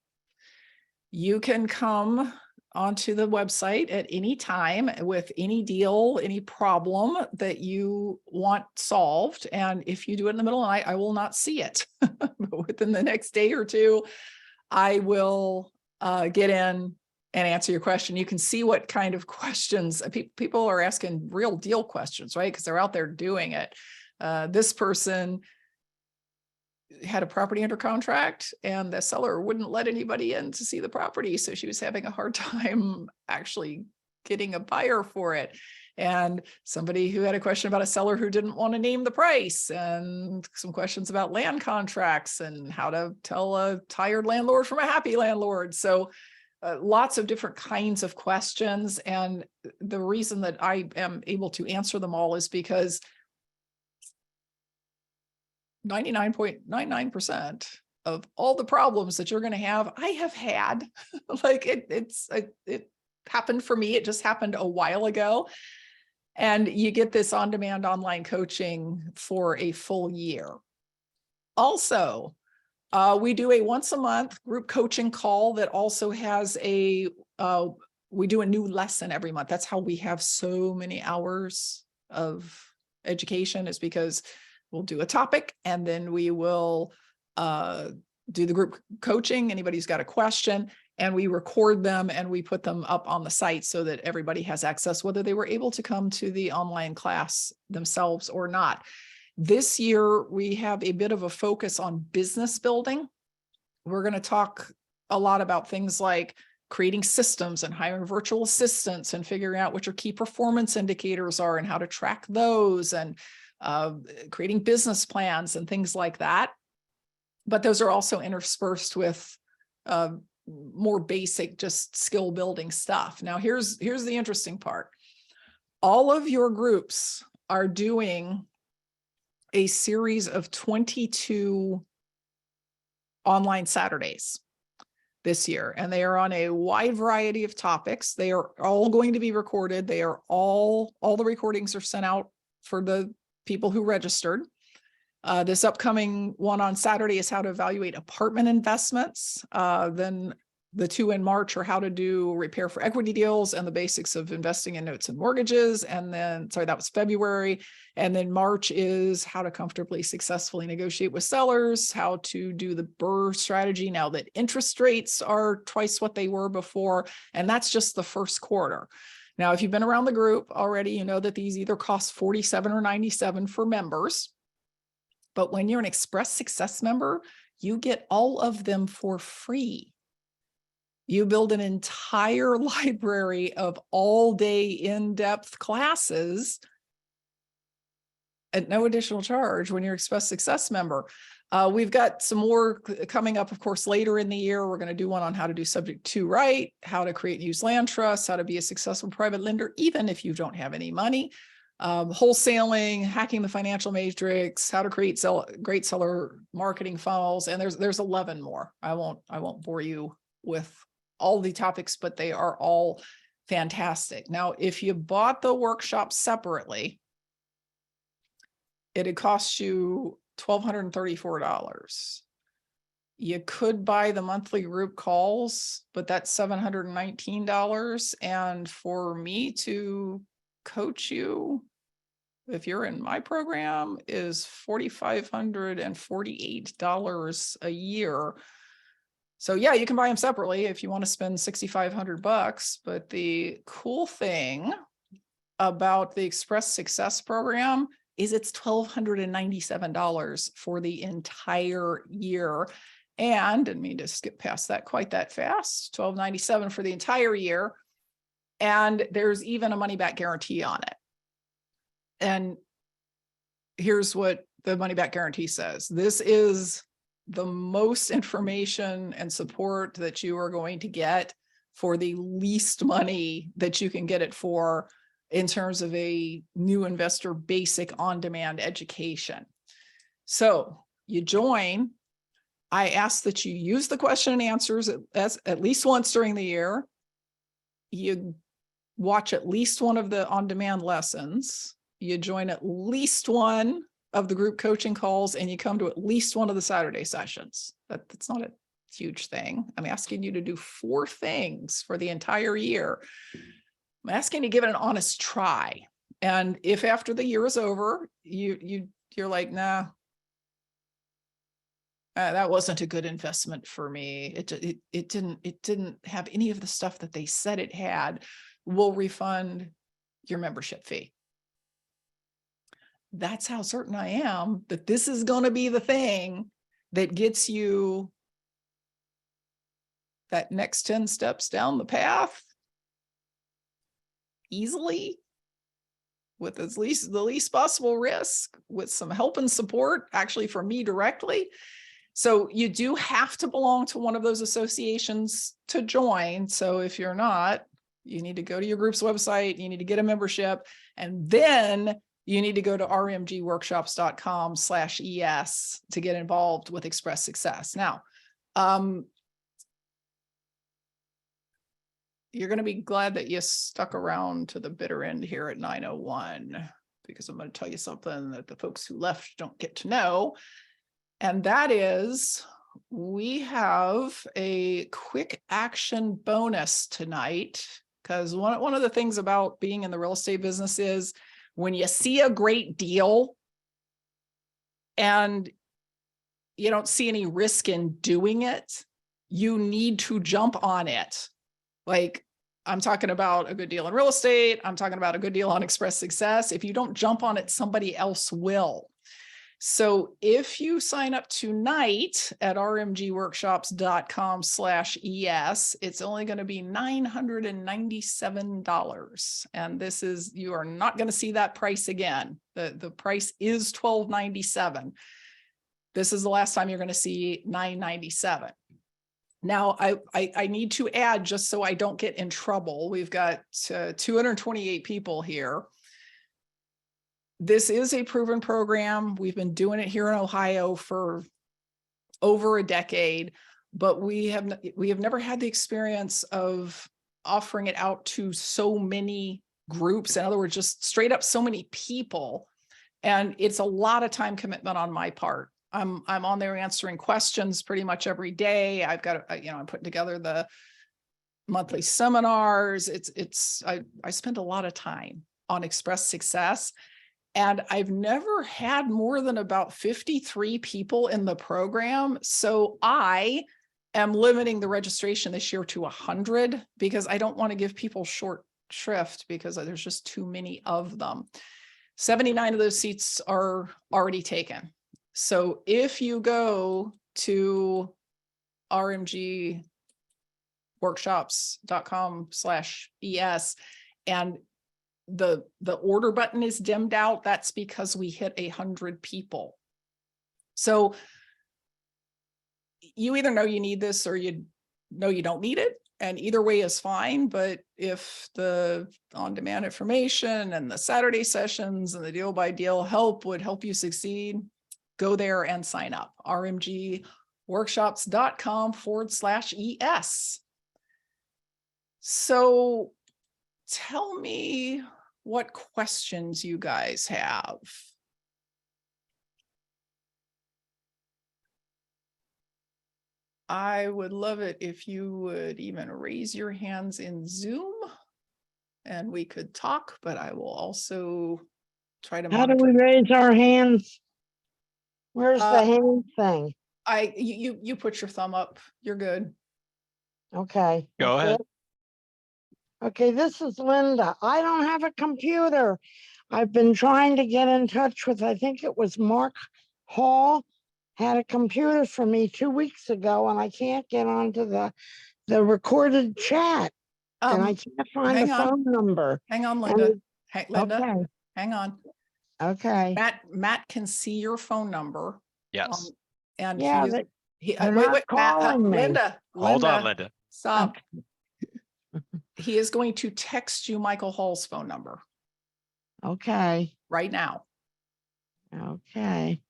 You can come onto the website at any time with any deal, any problem that you want solved. And if you do it in the middle of the night, I will not see it. But within the next day or two, I will get in and answer your question. You can see what kind of questions people are asking, real deal questions, right? Because they're out there doing it. This person had a property under contract and the seller wouldn't let anybody in to see the property. So she was having a hard time actually getting a buyer for it. And somebody who had a question about a seller who didn't want to name the price, and some questions about land contracts and how to tell a tired landlord from a happy landlord. So lots of different kinds of questions. And the reason that I am able to answer them all is because 99.99% of all the problems that you're going to have, I have had. Like it happened for me. It just happened a while ago. And you get this on-demand online coaching for a full year. Also, we do a once a month group coaching call that also has we do a new lesson every month. That's how we have so many hours of education, is because we'll do a topic and then we will do the group coaching. Anybody who's got a question, and we record them and we put them up on the site so that everybody has access, whether they were able to come to the online class themselves or not. This year, we have a bit of a focus on business building. We're going to talk a lot about things like creating systems and hiring virtual assistants and figuring out what your key performance indicators are and how to track those, and creating business plans and things like that. But those are also interspersed with more basic, just skill building stuff. Now, here's the interesting part. All of your groups are doing a series of 22 online Saturdays. this year, and they are on a wide variety of topics. They are all going to be recorded. They are all the recordings are sent out for the people who registered. This upcoming one on Saturday is how to evaluate apartment investments. Then the two in March are how to do repair for equity deals and the basics of investing in notes and mortgages. And then, sorry, that was February. And then March is how to comfortably, successfully negotiate with sellers, how to do the BRRRR strategy now that interest rates are twice what they were before. And that's just the first quarter. Now, if you've been around the group already, you know that these either cost $47 or $97 for members. But when you're an Express Success member, you get all of them for free. You build an entire library of all-day in-depth classes at no additional charge when you're Express Success member. We've got some more coming up, of course, later in the year. We're going to do one on how to do subject to right, how to create and use land trusts, how to be a successful private lender, even if you don't have any money, wholesaling, hacking the financial matrix, how to create great seller marketing funnels. And there's 11 more. I won't bore you with all the topics, but they are all fantastic. Now, if you bought the workshop separately, it'd cost you $1,234. You could buy the monthly group calls, but that's $719. And for me to coach you, if you're in my program, is $4,548 a year. So yeah, you can buy them separately if you want to spend $6,500. But the cool thing about the Express Success program is it's $1,297 for the entire year. And didn't mean to skip past that quite that fast, $1,297 for the entire year. And there's even a money back guarantee on it. And here's what the money back guarantee says. This is the most information and support that you are going to get for the least money that you can get it for in terms of a new investor basic on-demand education. So you join. I ask that you use the question and answers at least once during the year. You watch at least one of the on-demand lessons. You join at least one of the group coaching calls, and you come to at least one of the Saturday sessions. That's not a huge thing. I'm asking you to do 4 things for the entire year. I'm asking you to give it an honest try. And if after the year is over, you're like, nah, that wasn't a good investment for me. It didn't have any of the stuff that they said it had, we'll refund your membership fee. That's how certain I am that this is going to be the thing that gets you that next 10 steps down the path easily, with the least possible risk, with some help and support actually from me directly. So you do have to belong to one of those associations to join. So if you're not, you need to go to your group's website, you need to get a membership, and then you need to go to rmgworkshops.com/ES to get involved with Express Success. Now, you're going to be glad that you stuck around to the bitter end here at 9:01, because I'm going to tell you something that the folks who left don't get to know. And that is, we have a quick action bonus tonight, because one of the things about being in the real estate business is when you see a great deal and you don't see any risk in doing it, you need to jump on it. Like, I'm talking about a good deal in real estate. I'm talking about a good deal on Express Success. If you don't jump on it, somebody else will. So if you sign up tonight at rmgworkshops.com/ES, it's only going to be $997. And this is, you are not going to see that price again. The price is $1,297. This is the last time you're going to see $997. Now, I need to add, just so I don't get in trouble, we've got 228 people here. This is a proven program. We've been doing it here in Ohio for over a decade. but we have never had the experience of offering it out to so many groups. In other words, just straight up so many people. And it's a lot of time commitment on my part. I'm on there answering questions pretty much every day. I've got, I'm putting together the monthly seminars. I spend a lot of time on Express Success. And I've never had more than about 53 people in the program. So I am limiting the registration this year to 100 because I don't want to give people short shrift because there's just too many of them. 79 of those seats are already taken. So if you go to rmgworkshops.com/ES and the order button is dimmed out, that's because we hit 100 people. So you either know you need this or you know you don't need it. And either way is fine. But if the on-demand information and the Saturday sessions and the deal by deal help would help you succeed, go there and sign up. rmgworkshops.com/ES. So tell me what questions you guys have. I would love it if you would even raise your hands in Zoom and we could talk, but I will also try to How do monitor. we raise our hands? Where's the hand thing? You put your thumb up. You're good. Okay. Go that's ahead. it? Okay, this is Linda. I don't have a computer. I've been trying to get in touch with, I think it was Mark Hall, had a computer for me 2 weeks ago, and I can't get onto the recorded chat, and I can't find the hang on. phone number. Hang on, Linda. Linda, Okay, hang on. okay. Matt can see your phone number. Yes. And Yeah, they're not Matt, calling me. Hold on, Linda. Stop. He is going to text you Michael Hall's phone number Okay, right now. okay.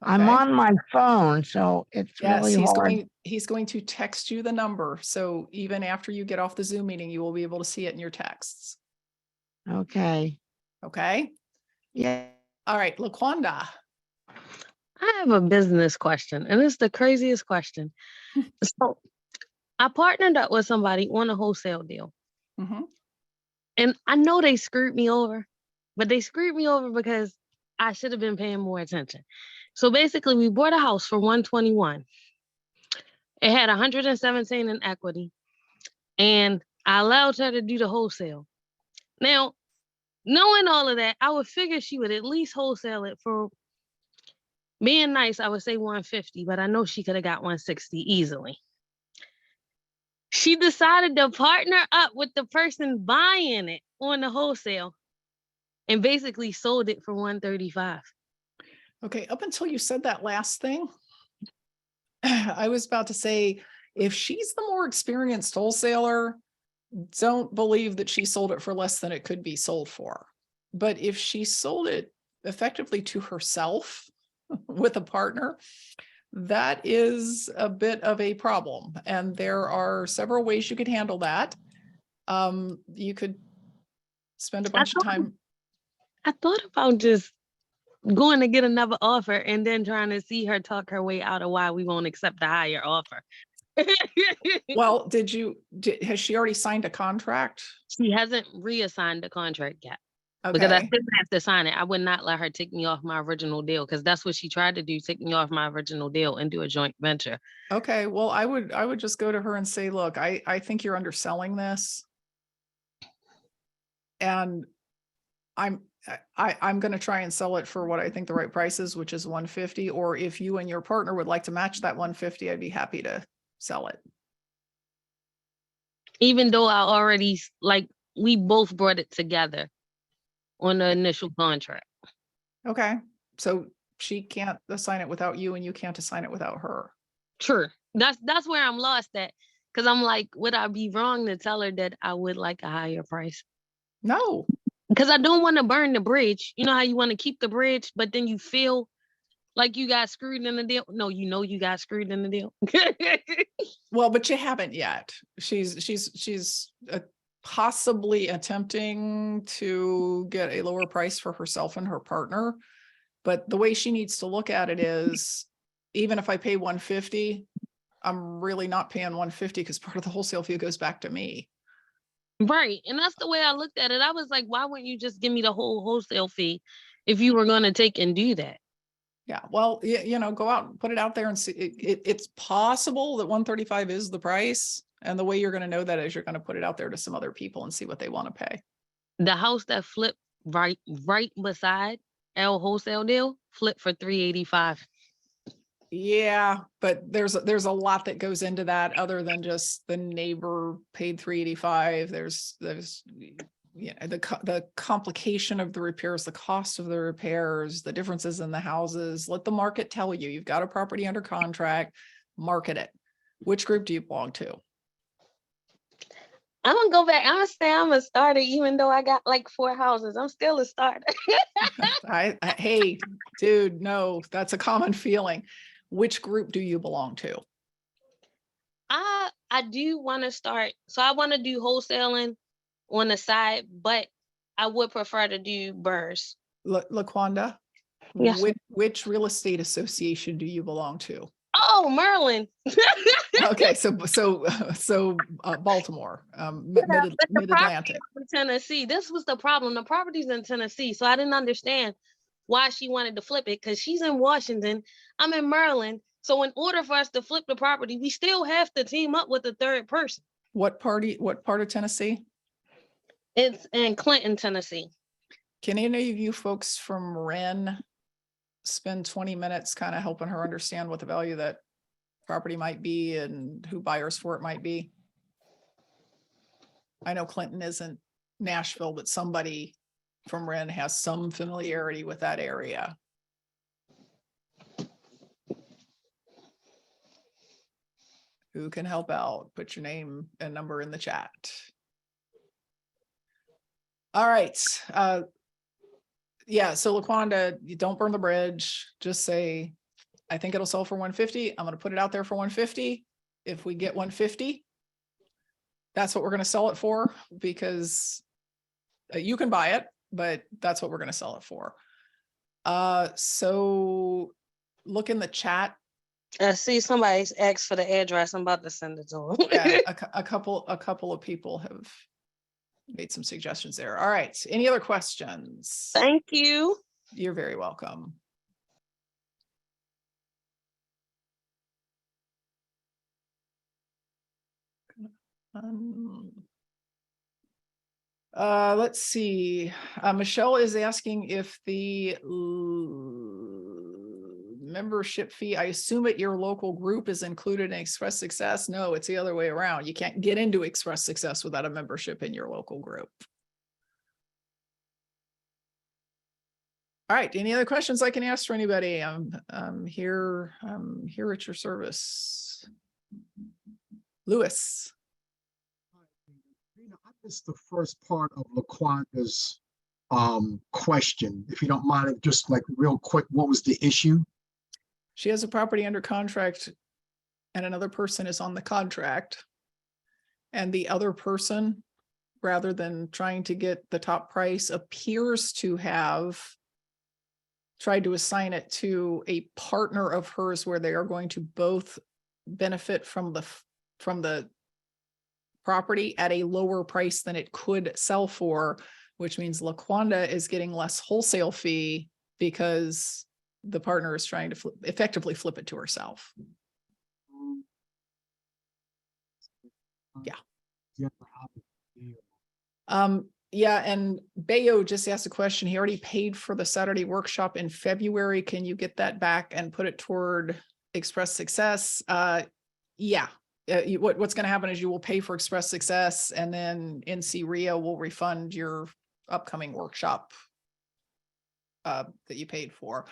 I'm Okay? on my phone, so it's Yes, really hard. he's going to text you the number. So even after you get off the Zoom meeting, you will be able to see it in your texts. Okay, Okay? yeah. All right, LaQuanda. I have a business question, and it's the craziest question. So I partnered up with somebody on a wholesale deal, Mhm. and I know they screwed me over, but they screwed me over because I should have been paying more attention. So basically, we bought a house for 121. It had 117 in equity, and I allowed her to do the wholesale. Now, knowing all of that, I would figure she would at least wholesale it for, being nice, I would say 150, but I know she could have got 160 easily. She decided to partner up with the person buying it on the wholesale and basically sold it for 135. Okay, up until you said that last thing, I was about to say, if she's the more experienced wholesaler, don't believe that she sold it for less than it could be sold for. But if she sold it effectively to herself with a partner, that is a bit of a problem. And there are several ways you could handle that. You could spend a bunch of time. I thought about just going to get another offer and then trying to see her talk her way out of why we won't accept the higher offer. Well, has she already signed a contract? She hasn't reassigned the contract yet. Because I Okay. still have to sign it. I would not let her take me off my original deal, because that's what she tried to do, take me off my original deal and do a joint venture. Okay. Well, I would just go to her and say, look, I think you're underselling this. And I'm going to try and sell it for what I think the right price is, which is 150. Or if you and your partner would like to match that 150, I'd be happy to sell it. Even though I already, like, we both brought it together on the initial contract. Okay. So she can't assign it without you and you can't assign it without her. Sure. That's where I'm lost at. Because I'm like, would I be wrong to tell her that I would like a higher price? No. Because I don't want to burn the bridge. You know how you want to keep the bridge, but then you feel Like you got screwed in the deal. No, you know you got screwed in the deal. Well, but you haven't yet. She's possibly attempting to get a lower price for herself and her partner. But the way she needs to look at it is, even if I pay 150, I'm really not paying 150 because part of the wholesale fee goes back to me. Right. And that's the way I looked at it. I was like, why wouldn't you just give me the whole wholesale fee if you were going to take and do that? Yeah, well, you know, go out and put it out there and see. It's possible that 135 is the price. And the way you're going to know that is you're going to put it out there to some other people and see what they want to pay. The house that flipped right beside our wholesale deal flipped for 385. Yeah, but there's a lot that goes into that other than just the neighbor paid 385. There's the complication of the repairs, the cost of the repairs, the differences in the houses. Let the market tell you. You've got a property under contract, market it. Which group do you belong to? I'm gonna go back. I'm gonna say I'm a starter, even though I got like 4 houses. I'm still a starter. Hey, dude, no, that's a common feeling. Which group do you belong to? I do want to start. So I want to do wholesaling on the side, but I would prefer to do burrs. LaQuanda, Yes. which real estate association do you belong to? Oh, Merlin. Okay, so Baltimore, But the Mid-Atlantic. property in Tennessee. This was the problem. The property's in Tennessee, so I didn't understand why she wanted to flip it because she's in Washington. I'm in Maryland. So in order for us to flip the property, we still have to team up with a third person. What part of Tennessee? It's in Clinton, Tennessee. Can any of you folks from Wren spend 20 minutes kind of helping her understand what the value of that property might be and who buyers for it might be? I know Clinton isn't Nashville, but somebody from Wren has some familiarity with that area. Who can help out? Put your name and number in the chat. All right. Yeah, so LaQuanda, you don't burn the bridge. Just say, I think it'll sell for 150. I'm going to put it out there for 150. If we get 150, that's what we're going to sell it for, because you can buy it, but that's what we're going to sell it for. So look in the chat. I see somebody's asked for the address. I'm about to send it to them. Yeah, a couple of people have made some suggestions there. All right. Any other questions? Thank you. You're very welcome. Let's see. Michelle is asking if the membership fee, I assume at your local group, is included in Express Success. No, it's the other way around. You can't get into Express Success without a membership in your local group. All right. Any other questions I can ask for anybody? I'm here at your service. Lewis. I missed the first part of LaQuanda's question. If you don't mind, just like real quick, what was the issue? She has a property under contract and another person is on the contract. And the other person, rather than trying to get the top price, appears to have tried to assign it to a partner of hers where they are going to both benefit from the property at a lower price than it could sell for, which means LaQuanda is getting less wholesale fee because the partner is trying to effectively flip it to herself. Yeah. Yeah, and Bayo just asked a question. He already paid for the Saturday workshop in February. Can you get that back and put it toward Express Success? Yeah. What's going to happen is you will pay for Express Success, and then NC Rio will refund your upcoming workshop that you paid for.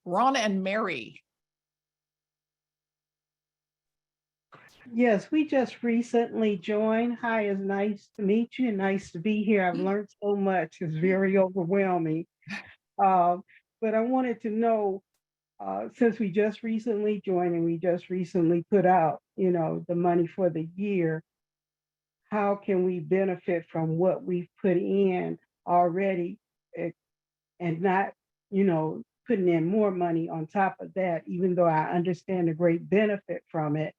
Ron and Mary. Yes, we just recently joined. Hi, it's nice to meet you and nice to be here. I've learned so much. It's very overwhelming. But I wanted to know, since we just recently joined and we just recently put out, the money for the year, how can we benefit from what we've put in already, and not, putting in more money on top of that, even though I understand the great benefit from it,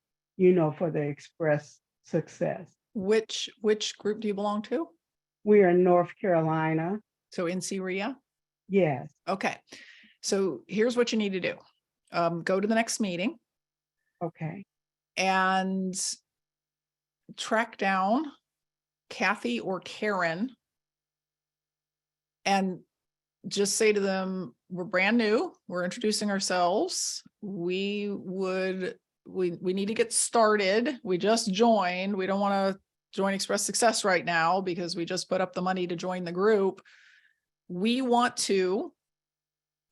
for the express success. Which group do you belong to? We are in North Carolina. So in Syria? Yes. Okay. So here's what you need to do. Go to the next meeting Okay. and track down Kathy or Karen and just say to them, we're brand new, we're introducing ourselves. We need to get started. We just joined. We don't want to join Express Success right now because we just put up the money to join the group. We want to,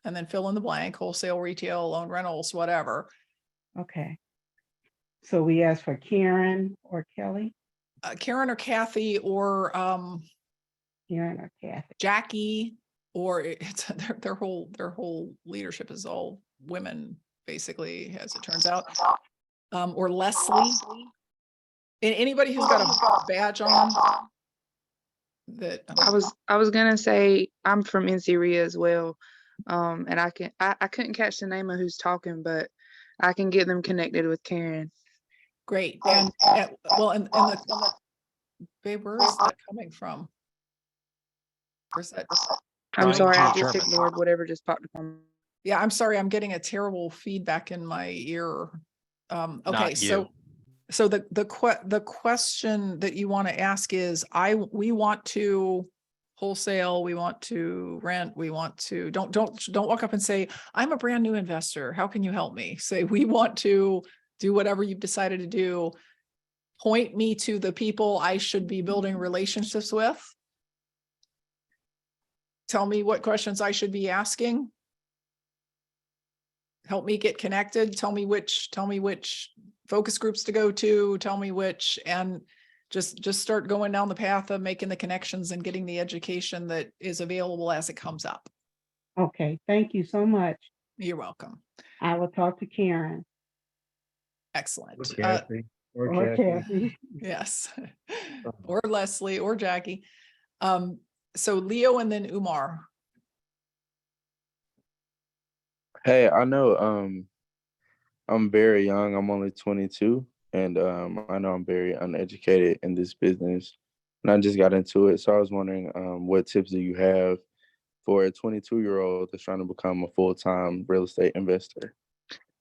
and then fill in the blank, wholesale, retail, loan rentals, whatever. Okay. So we asked for Karen or Kelly? Karen or Kathy or Karen or Kathy? Jackie, or it's their whole leadership is all women, basically, as it turns out. Or Leslie. Anybody who's got a badge on that. I was gonna say I'm from NCREA as well. And I couldn't catch the name of who's talking, but I can get them connected with Karen. Great. And the babe, where is that coming from? Where's that? I'm Brian sorry, I G. just Sherman. ignored whatever just popped up on. Yeah, I'm sorry. I'm getting a terrible feedback in my ear. Okay, Not you. so the question that you want to ask is, we want to wholesale, we want to rent, we want to, don't walk up and say, I'm a brand new investor, how can you help me? Say, we want to do whatever you've decided to do. Point me to the people I should be building relationships with. Tell me what questions I should be asking. Help me get connected. Tell me which focus groups to go to. Tell me which, and just start going down the path of making the connections and getting the education that is available as it comes up. Okay. Thank you so much. You're welcome. I will talk to Karen Excellent. or Kathy. Yes. Or Leslie or Jackie. So Leo and then Umar. Hey, I know I'm very young. I'm only 22, and I know I'm very uneducated in this business, and I just got into it. So I was wondering, what tips do you have for a 22-year-old that's trying to become a full-time real estate investor?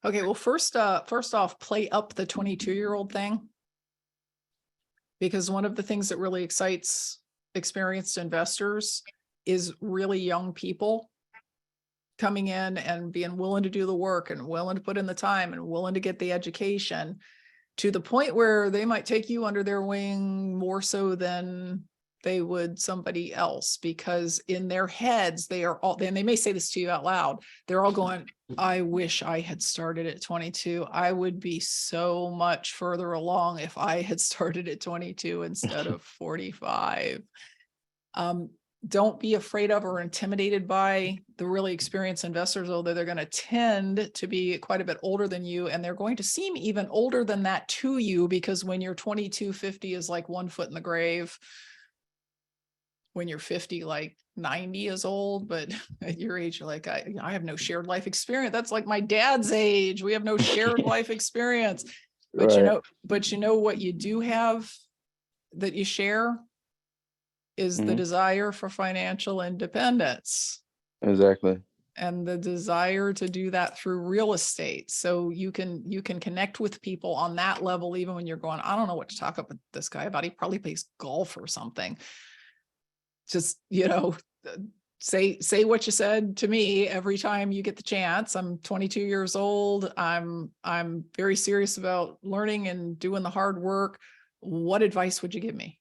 Okay, well, first off, play up the 22-year-old thing, because one of the things that really excites experienced investors is really young people coming in and being willing to do the work and willing to put in the time and willing to get the education to the point where they might take you under their wing more so than they would somebody else, because in their heads, they are all, and they may say this to you out loud, they're all going, I wish I had started at 22. I would be so much further along if I had started at 22 instead of 45. Don't be afraid of or intimidated by the really experienced investors, although they're going to tend to be quite a bit older than you. And they're going to seem even older than that to you, because when you're 22, 50 is like 1 foot in the grave. When you're 50, like 90 is old, but at your age, you're like, I have no shared life experience. That's like my dad's age. We have no shared life experience. But Right. you know what you do have that you share is the desire for financial independence. Exactly. And the desire to do that through real estate. So you can connect with people on that level, even when you're going, I don't know what to talk about this guy about. He probably plays golf or something. Just, say what you said to me every time you get the chance. I'm 22 years old. I'm very serious about learning and doing the hard work. What advice would you give me?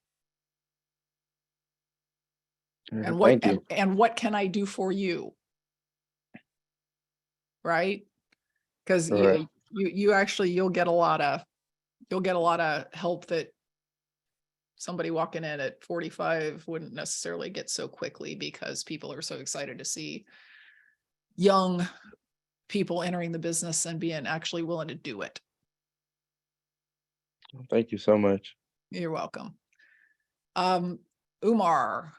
And what can I do for you? Right? Because Right. you'll get a lot of help that somebody walking in at 45 wouldn't necessarily get so quickly, because people are so excited to see young people entering the business and being actually willing to do it. Thank you so much. You're welcome. Umar.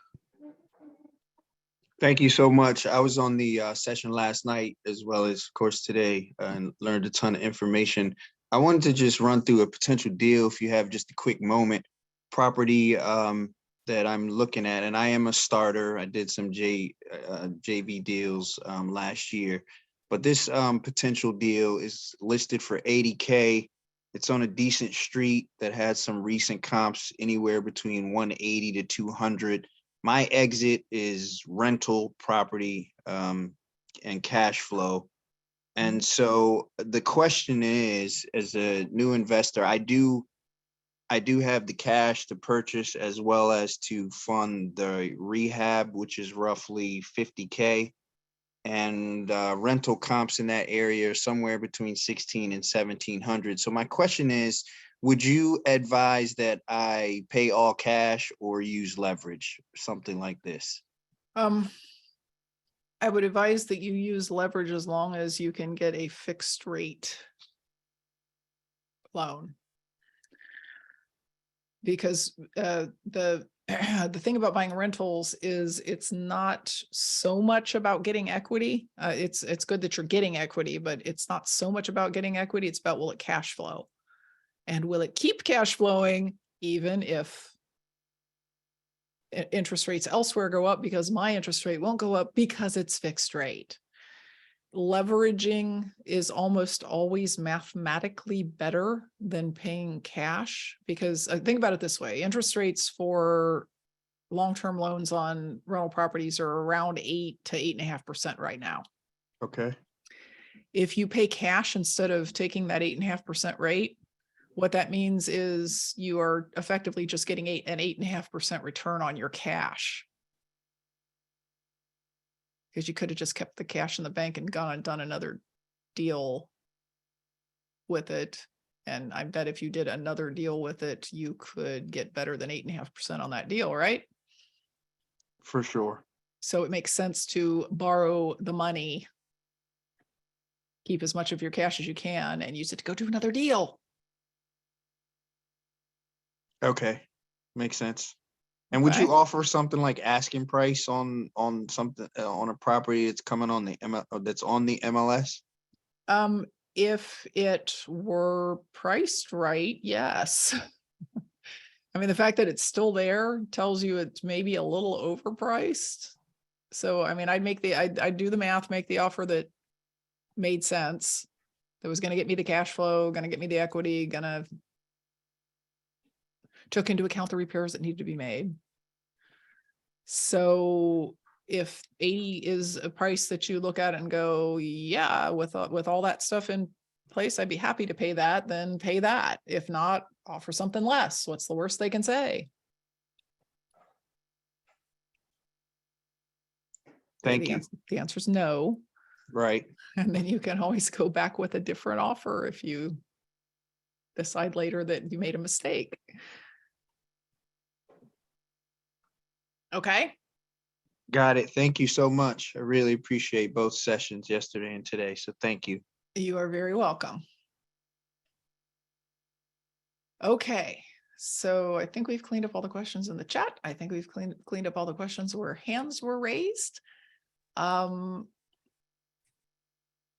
Thank you so much. I was on the session last night as well as, of course, today and learned a ton of information. I wanted to just run through a potential deal if you have just a quick moment. Property that I'm looking at, and I am a starter. I did some JV deals last year, but this potential deal is listed for 80K. It's on a decent street that has some recent comps anywhere between 180 to 200. My exit is rental property and cash flow. And so the question is, as a new investor, I do have the cash to purchase as well as to fund the rehab, which is roughly 50K. And rental comps in that area are somewhere between 16 and 1700. So my question is, would you advise that I pay all cash or use leverage, something like this? I would advise that you use leverage as long as you can get a fixed rate loan. Because the thing about buying rentals is it's not so much about getting equity. It's good that you're getting equity, but it's not so much about getting equity. It's about, will it cash flow? And will it keep cash flowing even if interest rates elsewhere go up, because my interest rate won't go up because it's fixed rate. Leveraging is almost always mathematically better than paying cash, because think about it this way. Interest rates for long-term loans on rental properties are around 8 to 8.5% right now. Okay. If you pay cash instead of taking that 8.5% rate, what that means is you are effectively just getting an 8.5% return on your cash. Because you could have just kept the cash in the bank and gone and done another deal with it. And I bet if you did another deal with it, you could get better than 8.5% on that deal, right? For sure. So it makes sense to borrow the money, keep as much of your cash as you can, and use it to go do another deal. Okay. Makes sense. And would you offer something like asking price on something on a property that's coming on the that's on the MLS? If it were priced right, yes. I mean, the fact that it's still there tells you it's maybe a little overpriced. So, I mean, I'd do the math, make the offer that made sense, that was going to get me the cash flow, going to get me the equity, took into account the repairs that needed to be made. So if 80 is a price that you look at and go, yeah, with all that stuff in place, I'd be happy to pay that, then pay that. If not, offer something less. What's the worst they can say? Thank you. The answer is no. Right. And then you can always go back with a different offer if you decide later that you made a mistake. Okay. Got it. Thank you so much. I really appreciate both sessions yesterday and today. So thank you. You are very welcome. Okay. So I think we've cleaned up all the questions in the chat. I think we've cleaned up all the questions where hands were raised.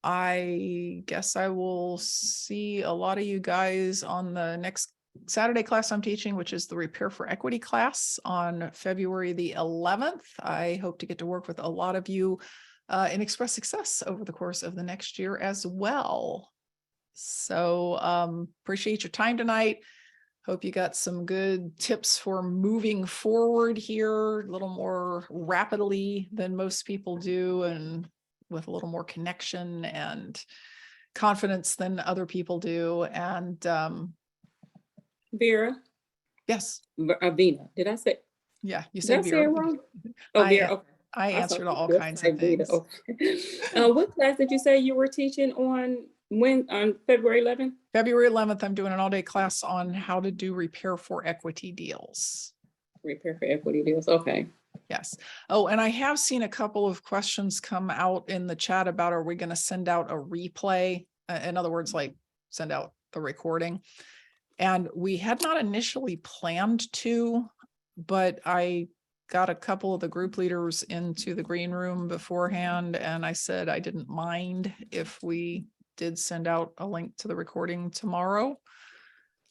I guess I will see a lot of you guys on the next Saturday class I'm teaching, which is the Repair for Equity class on February the 11th. I hope to get to work with a lot of you and express success over the course of the next year as well. So appreciate your time tonight. Hope you got some good tips for moving forward here a little more rapidly than most people do, and with a little more connection and confidence than other people do. And Vera? Yes. Vena. Did I say? Yeah, you Did said I say it Vera. wrong? Oh, Vera. Okay. I answered all Just kinds like of Vena. things. Okay. What class did you say you were teaching on February 11th? February 11th, I'm doing an all-day class on how to do repair for equity deals. Repair for equity deals. Okay. Yes. Oh, and I have seen a couple of questions come out in the chat about, are we going to send out a replay? In other words, like send out the recording. And we had not initially planned to, but I got a couple of the group leaders into the green room beforehand, and I said I didn't mind if we did send out a link to the recording tomorrow.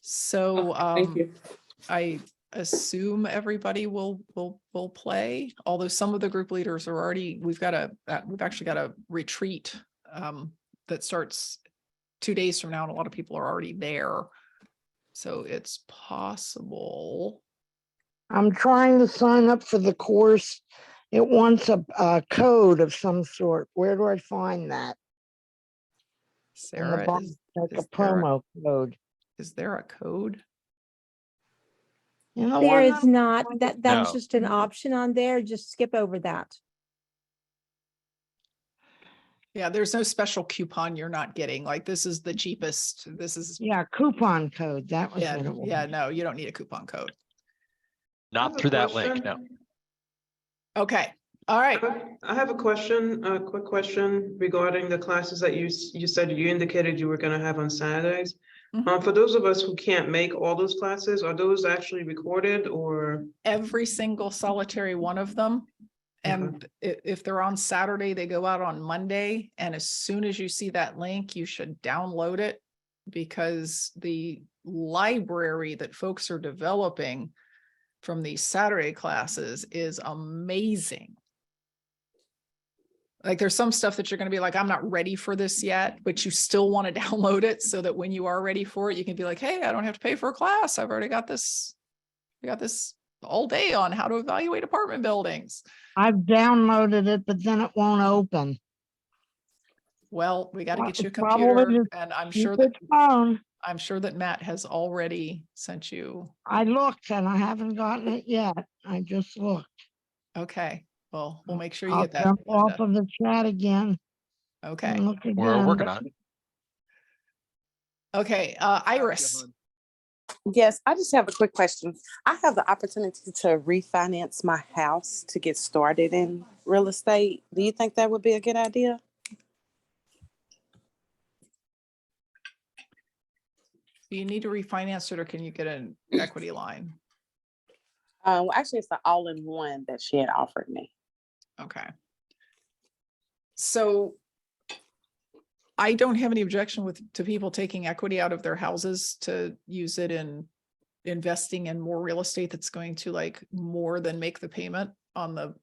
So Thank you. I assume everybody will play, although some of the group leaders are already, we've actually got a retreat that starts 2 days from now, and a lot of people are already there. So it's possible. I'm trying to sign up for the course. It wants a code of some sort. Where do I find that? On the Sarah, bottom, like a promo code. is there a code? You know There what? is not, that's No. just an option on there. Just skip over that. Yeah, there's no special coupon you're not getting. Like, this is the cheapest. This is, Yeah, coupon code. That was yeah, what it was. yeah, no, you don't need a coupon code. Not through that link, no. Okay, all right. I have a question, a quick question regarding the classes that you said you indicated you were going to have on Saturdays. Mhm. For those of us who can't make all those classes, are those actually recorded or? Every single solitary one of them. And if they're on Saturday, they go out on Monday. And as soon as you see that link, you should download it, because the library that folks are developing from these Saturday classes is amazing. Like, there's some stuff that you're going to be like, I'm not ready for this yet, but you still want to download it so that when you are ready for it, you can be like, hey, I don't have to pay for a class. I've already got this. I got this all day on how to evaluate apartment buildings. I've downloaded it, but then it won't open. Well, we got to get you a Probably computer, just and I'm keep sure that it phone. Matt has already sent you. I looked and I haven't gotten it yet. I just looked. Okay, well, we'll make sure you I'll get that. jump off Linda. of the chat again. Okay. And look We're again. working on it. Okay, Iris. Yes, I just have a quick question. I have the opportunity to refinance my house to get started in real estate. Do you think that would be a good idea? Do you need to refinance it, or can you get an equity line? Well, actually, it's the all-in-one that she had offered me. Okay. So I don't have any objection to people taking equity out of their houses to use it in investing in more real estate that's going to, like, more than make the payment on the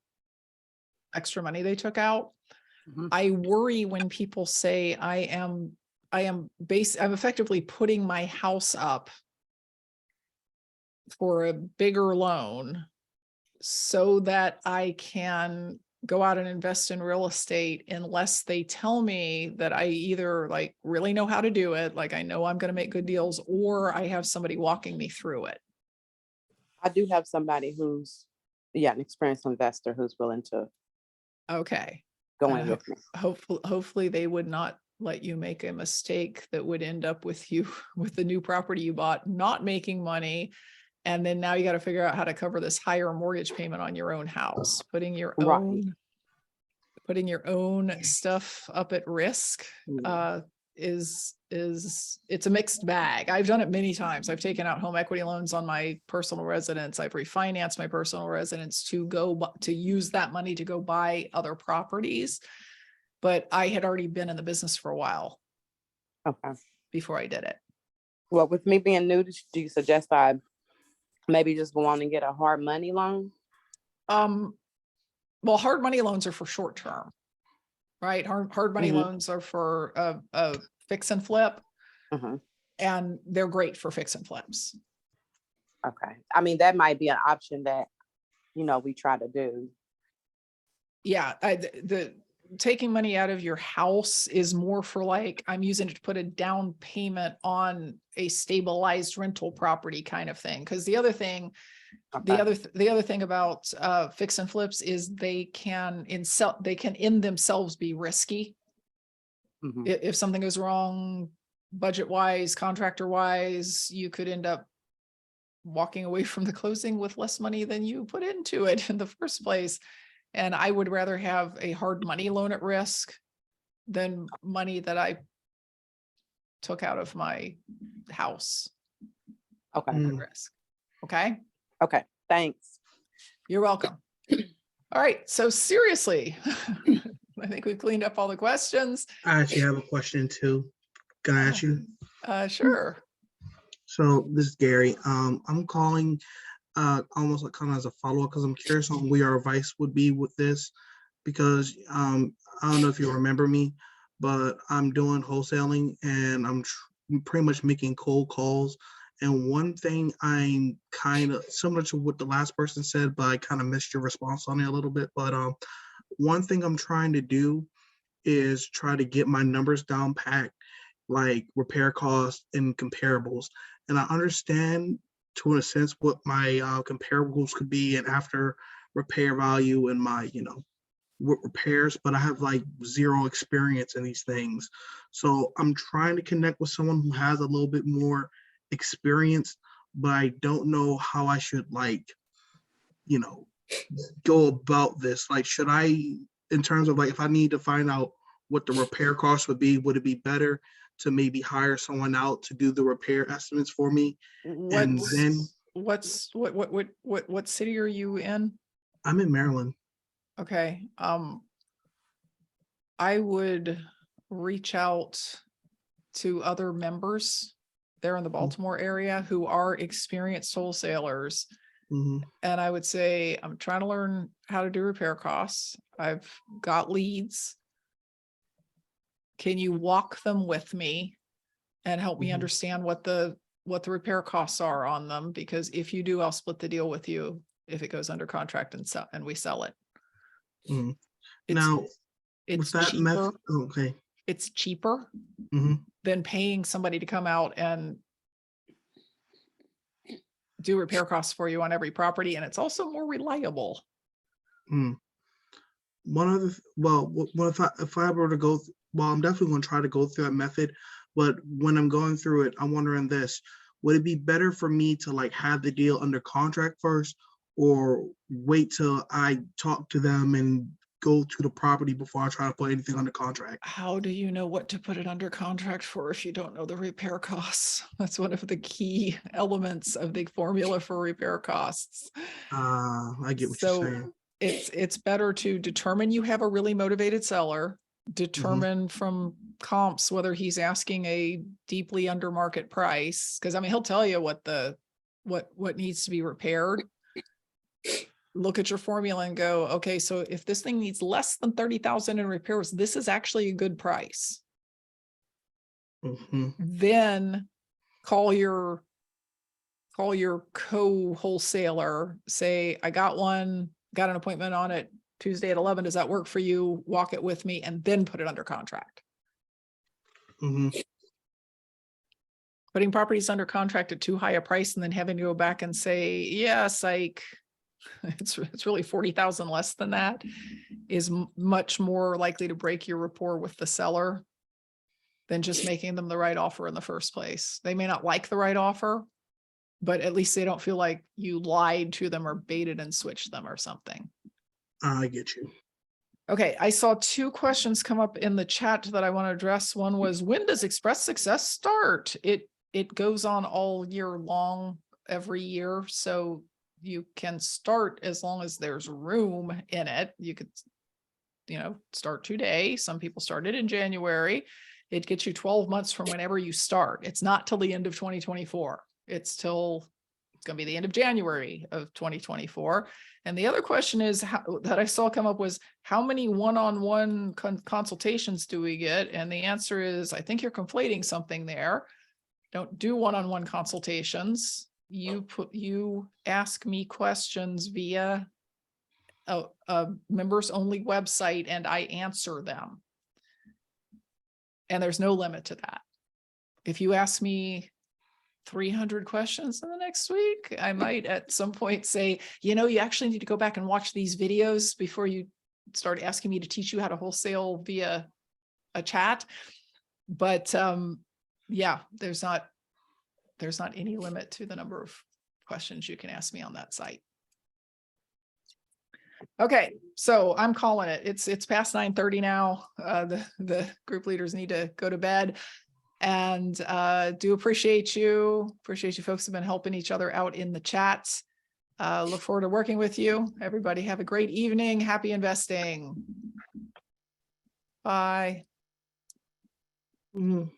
extra money they took out. Mhm. I worry when people say I'm effectively putting my house up for a bigger loan so that I can go out and invest in real estate, unless they tell me that I either, like, really know how to do it, like I know I'm going to make good deals, or I have somebody walking me through it. I do have somebody who's, an experienced investor who's willing to Okay. go in with me. Hopefully they would not let you make a mistake that would end up with you with the new property you bought not making money, and then now you got to figure out how to cover this higher mortgage payment on your own house, putting your Right. own stuff up at risk. Is it's a mixed bag. I've done it many times. I've taken out home equity loans on my personal residence. I've refinanced my personal residence to use that money to go buy other properties. But I had already been in the business for a while Okay. before I did it. Well, with me being new, do you suggest I maybe just go on and get a hard money loan? Well, hard money loans are for short term, right? Hard money Mhm. loans are for a fix and flip, Mhm. and they're great for fix and flips. Okay. I mean, that might be an option that, we try to do. Yeah, the taking money out of your house is more for, like, I'm using it to put a down payment on a stabilized rental property kind of thing. Because the other thing, the other thing about fix and flips is they can in themselves be risky. Mhm. If something goes wrong, budget wise, contractor wise, you could end up walking away from the closing with less money than you put into it in the first place. And I would rather have a hard money loan at risk than money that I took out of my house Okay, at risk. Okay, okay, thanks. you're welcome. All right, so seriously, I think we've cleaned up all the questions. I actually have a question too. Can I ask you? Sure. So this is Gary. I'm calling almost like kind of as a follow-up because I'm curious on where your advice would be with this because I don't know if you remember me, but I'm doing wholesaling and I'm pretty much making cold calls. And one thing I'm kind of similar to what the last person said, but I kind of missed your response on it a little bit. But one thing I'm trying to do is try to get my numbers down packed, like repair costs and comparables. And I understand to a sense what my comparables could be and after repair value and my, what repairs, but I have like zero experience in these things. So I'm trying to connect with someone who has a little bit more experience, but I don't know how I should go about this. Like, should I, in terms of like, if I need to find out what the repair cost would it be better to maybe hire someone out to do the repair estimates for me? And then What city are you in? I'm in Maryland. Okay. I would reach out to other members there in the Baltimore area who are experienced wholesalers. Mhm. And I would say, I'm trying to learn how to do repair costs. I've got leads. Can you walk them with me and help me Mhm. understand what the repair costs are on them? Because if you do, I'll split the deal with you if it goes under contract and we sell it. Mhm. It's, Now, it's with that cheaper. method, okay. It's cheaper Mhm. than paying somebody to come out and do repair costs for you on every property. And it's also more reliable. Mm. One other, what if I were to go, well, I'm definitely going to try to go through that method, but when I'm going through it, I'm wondering this, would it be better for me to like have the deal under contract first or wait till I talk to them and go to the property before I try to put anything under contract? How do you know what to put it under contract for if you don't know the repair costs? That's one of the key elements of the formula for repair costs. I get what So you're saying. it's better to determine you have a really motivated seller, determine from comps whether he's asking a deeply under market price. Because I mean, he'll tell you what needs to be repaired. Look at your formula and go, okay, so if this thing needs less than 30,000 in repairs, this is actually a good price. Mhm. Then call your co-wholesaler, say, I got an appointment on it Tuesday at 11. Does that work for you? Walk it with me and then put it under contract. Mhm. Putting properties under contract at too high a price and then having to go back and say, yeah, psych, it's really 40,000 less than that is much more likely to break your rapport with the seller than just making them the right offer in the first place. They may not like the right offer, but at least they don't feel like you lied to them or baited and switched them or something. I get you. Okay, I saw two questions come up in the chat that I want to address. One was, when does Express Success start? It goes on all year long, every year. So you can start as long as there's room in it. You could, start today. Some people started in January. It gets you 12 months from whenever you start. It's not till the end of 2024. It's going to be the end of January of 2024. And the other question is that I saw come up was, how many one-on-one consultations do we get? And the answer is, I think you're conflating something there. Don't do one-on-one consultations. You ask me questions via a members only website and I answer them. And there's no limit to that. If you ask me 300 questions in the next week, I might at some point say, you actually need to go back and watch these videos before you start asking me to teach you how to wholesale via a chat. But yeah, there's not any limit to the number of questions you can ask me on that site. Okay, so I'm calling it. It's past 9:30 now. The group leaders need to go to bed. And do appreciate you. Appreciate you folks have been helping each other out in the chats. Look forward to working with you. Everybody have a great evening. Happy investing. Bye. Mhm.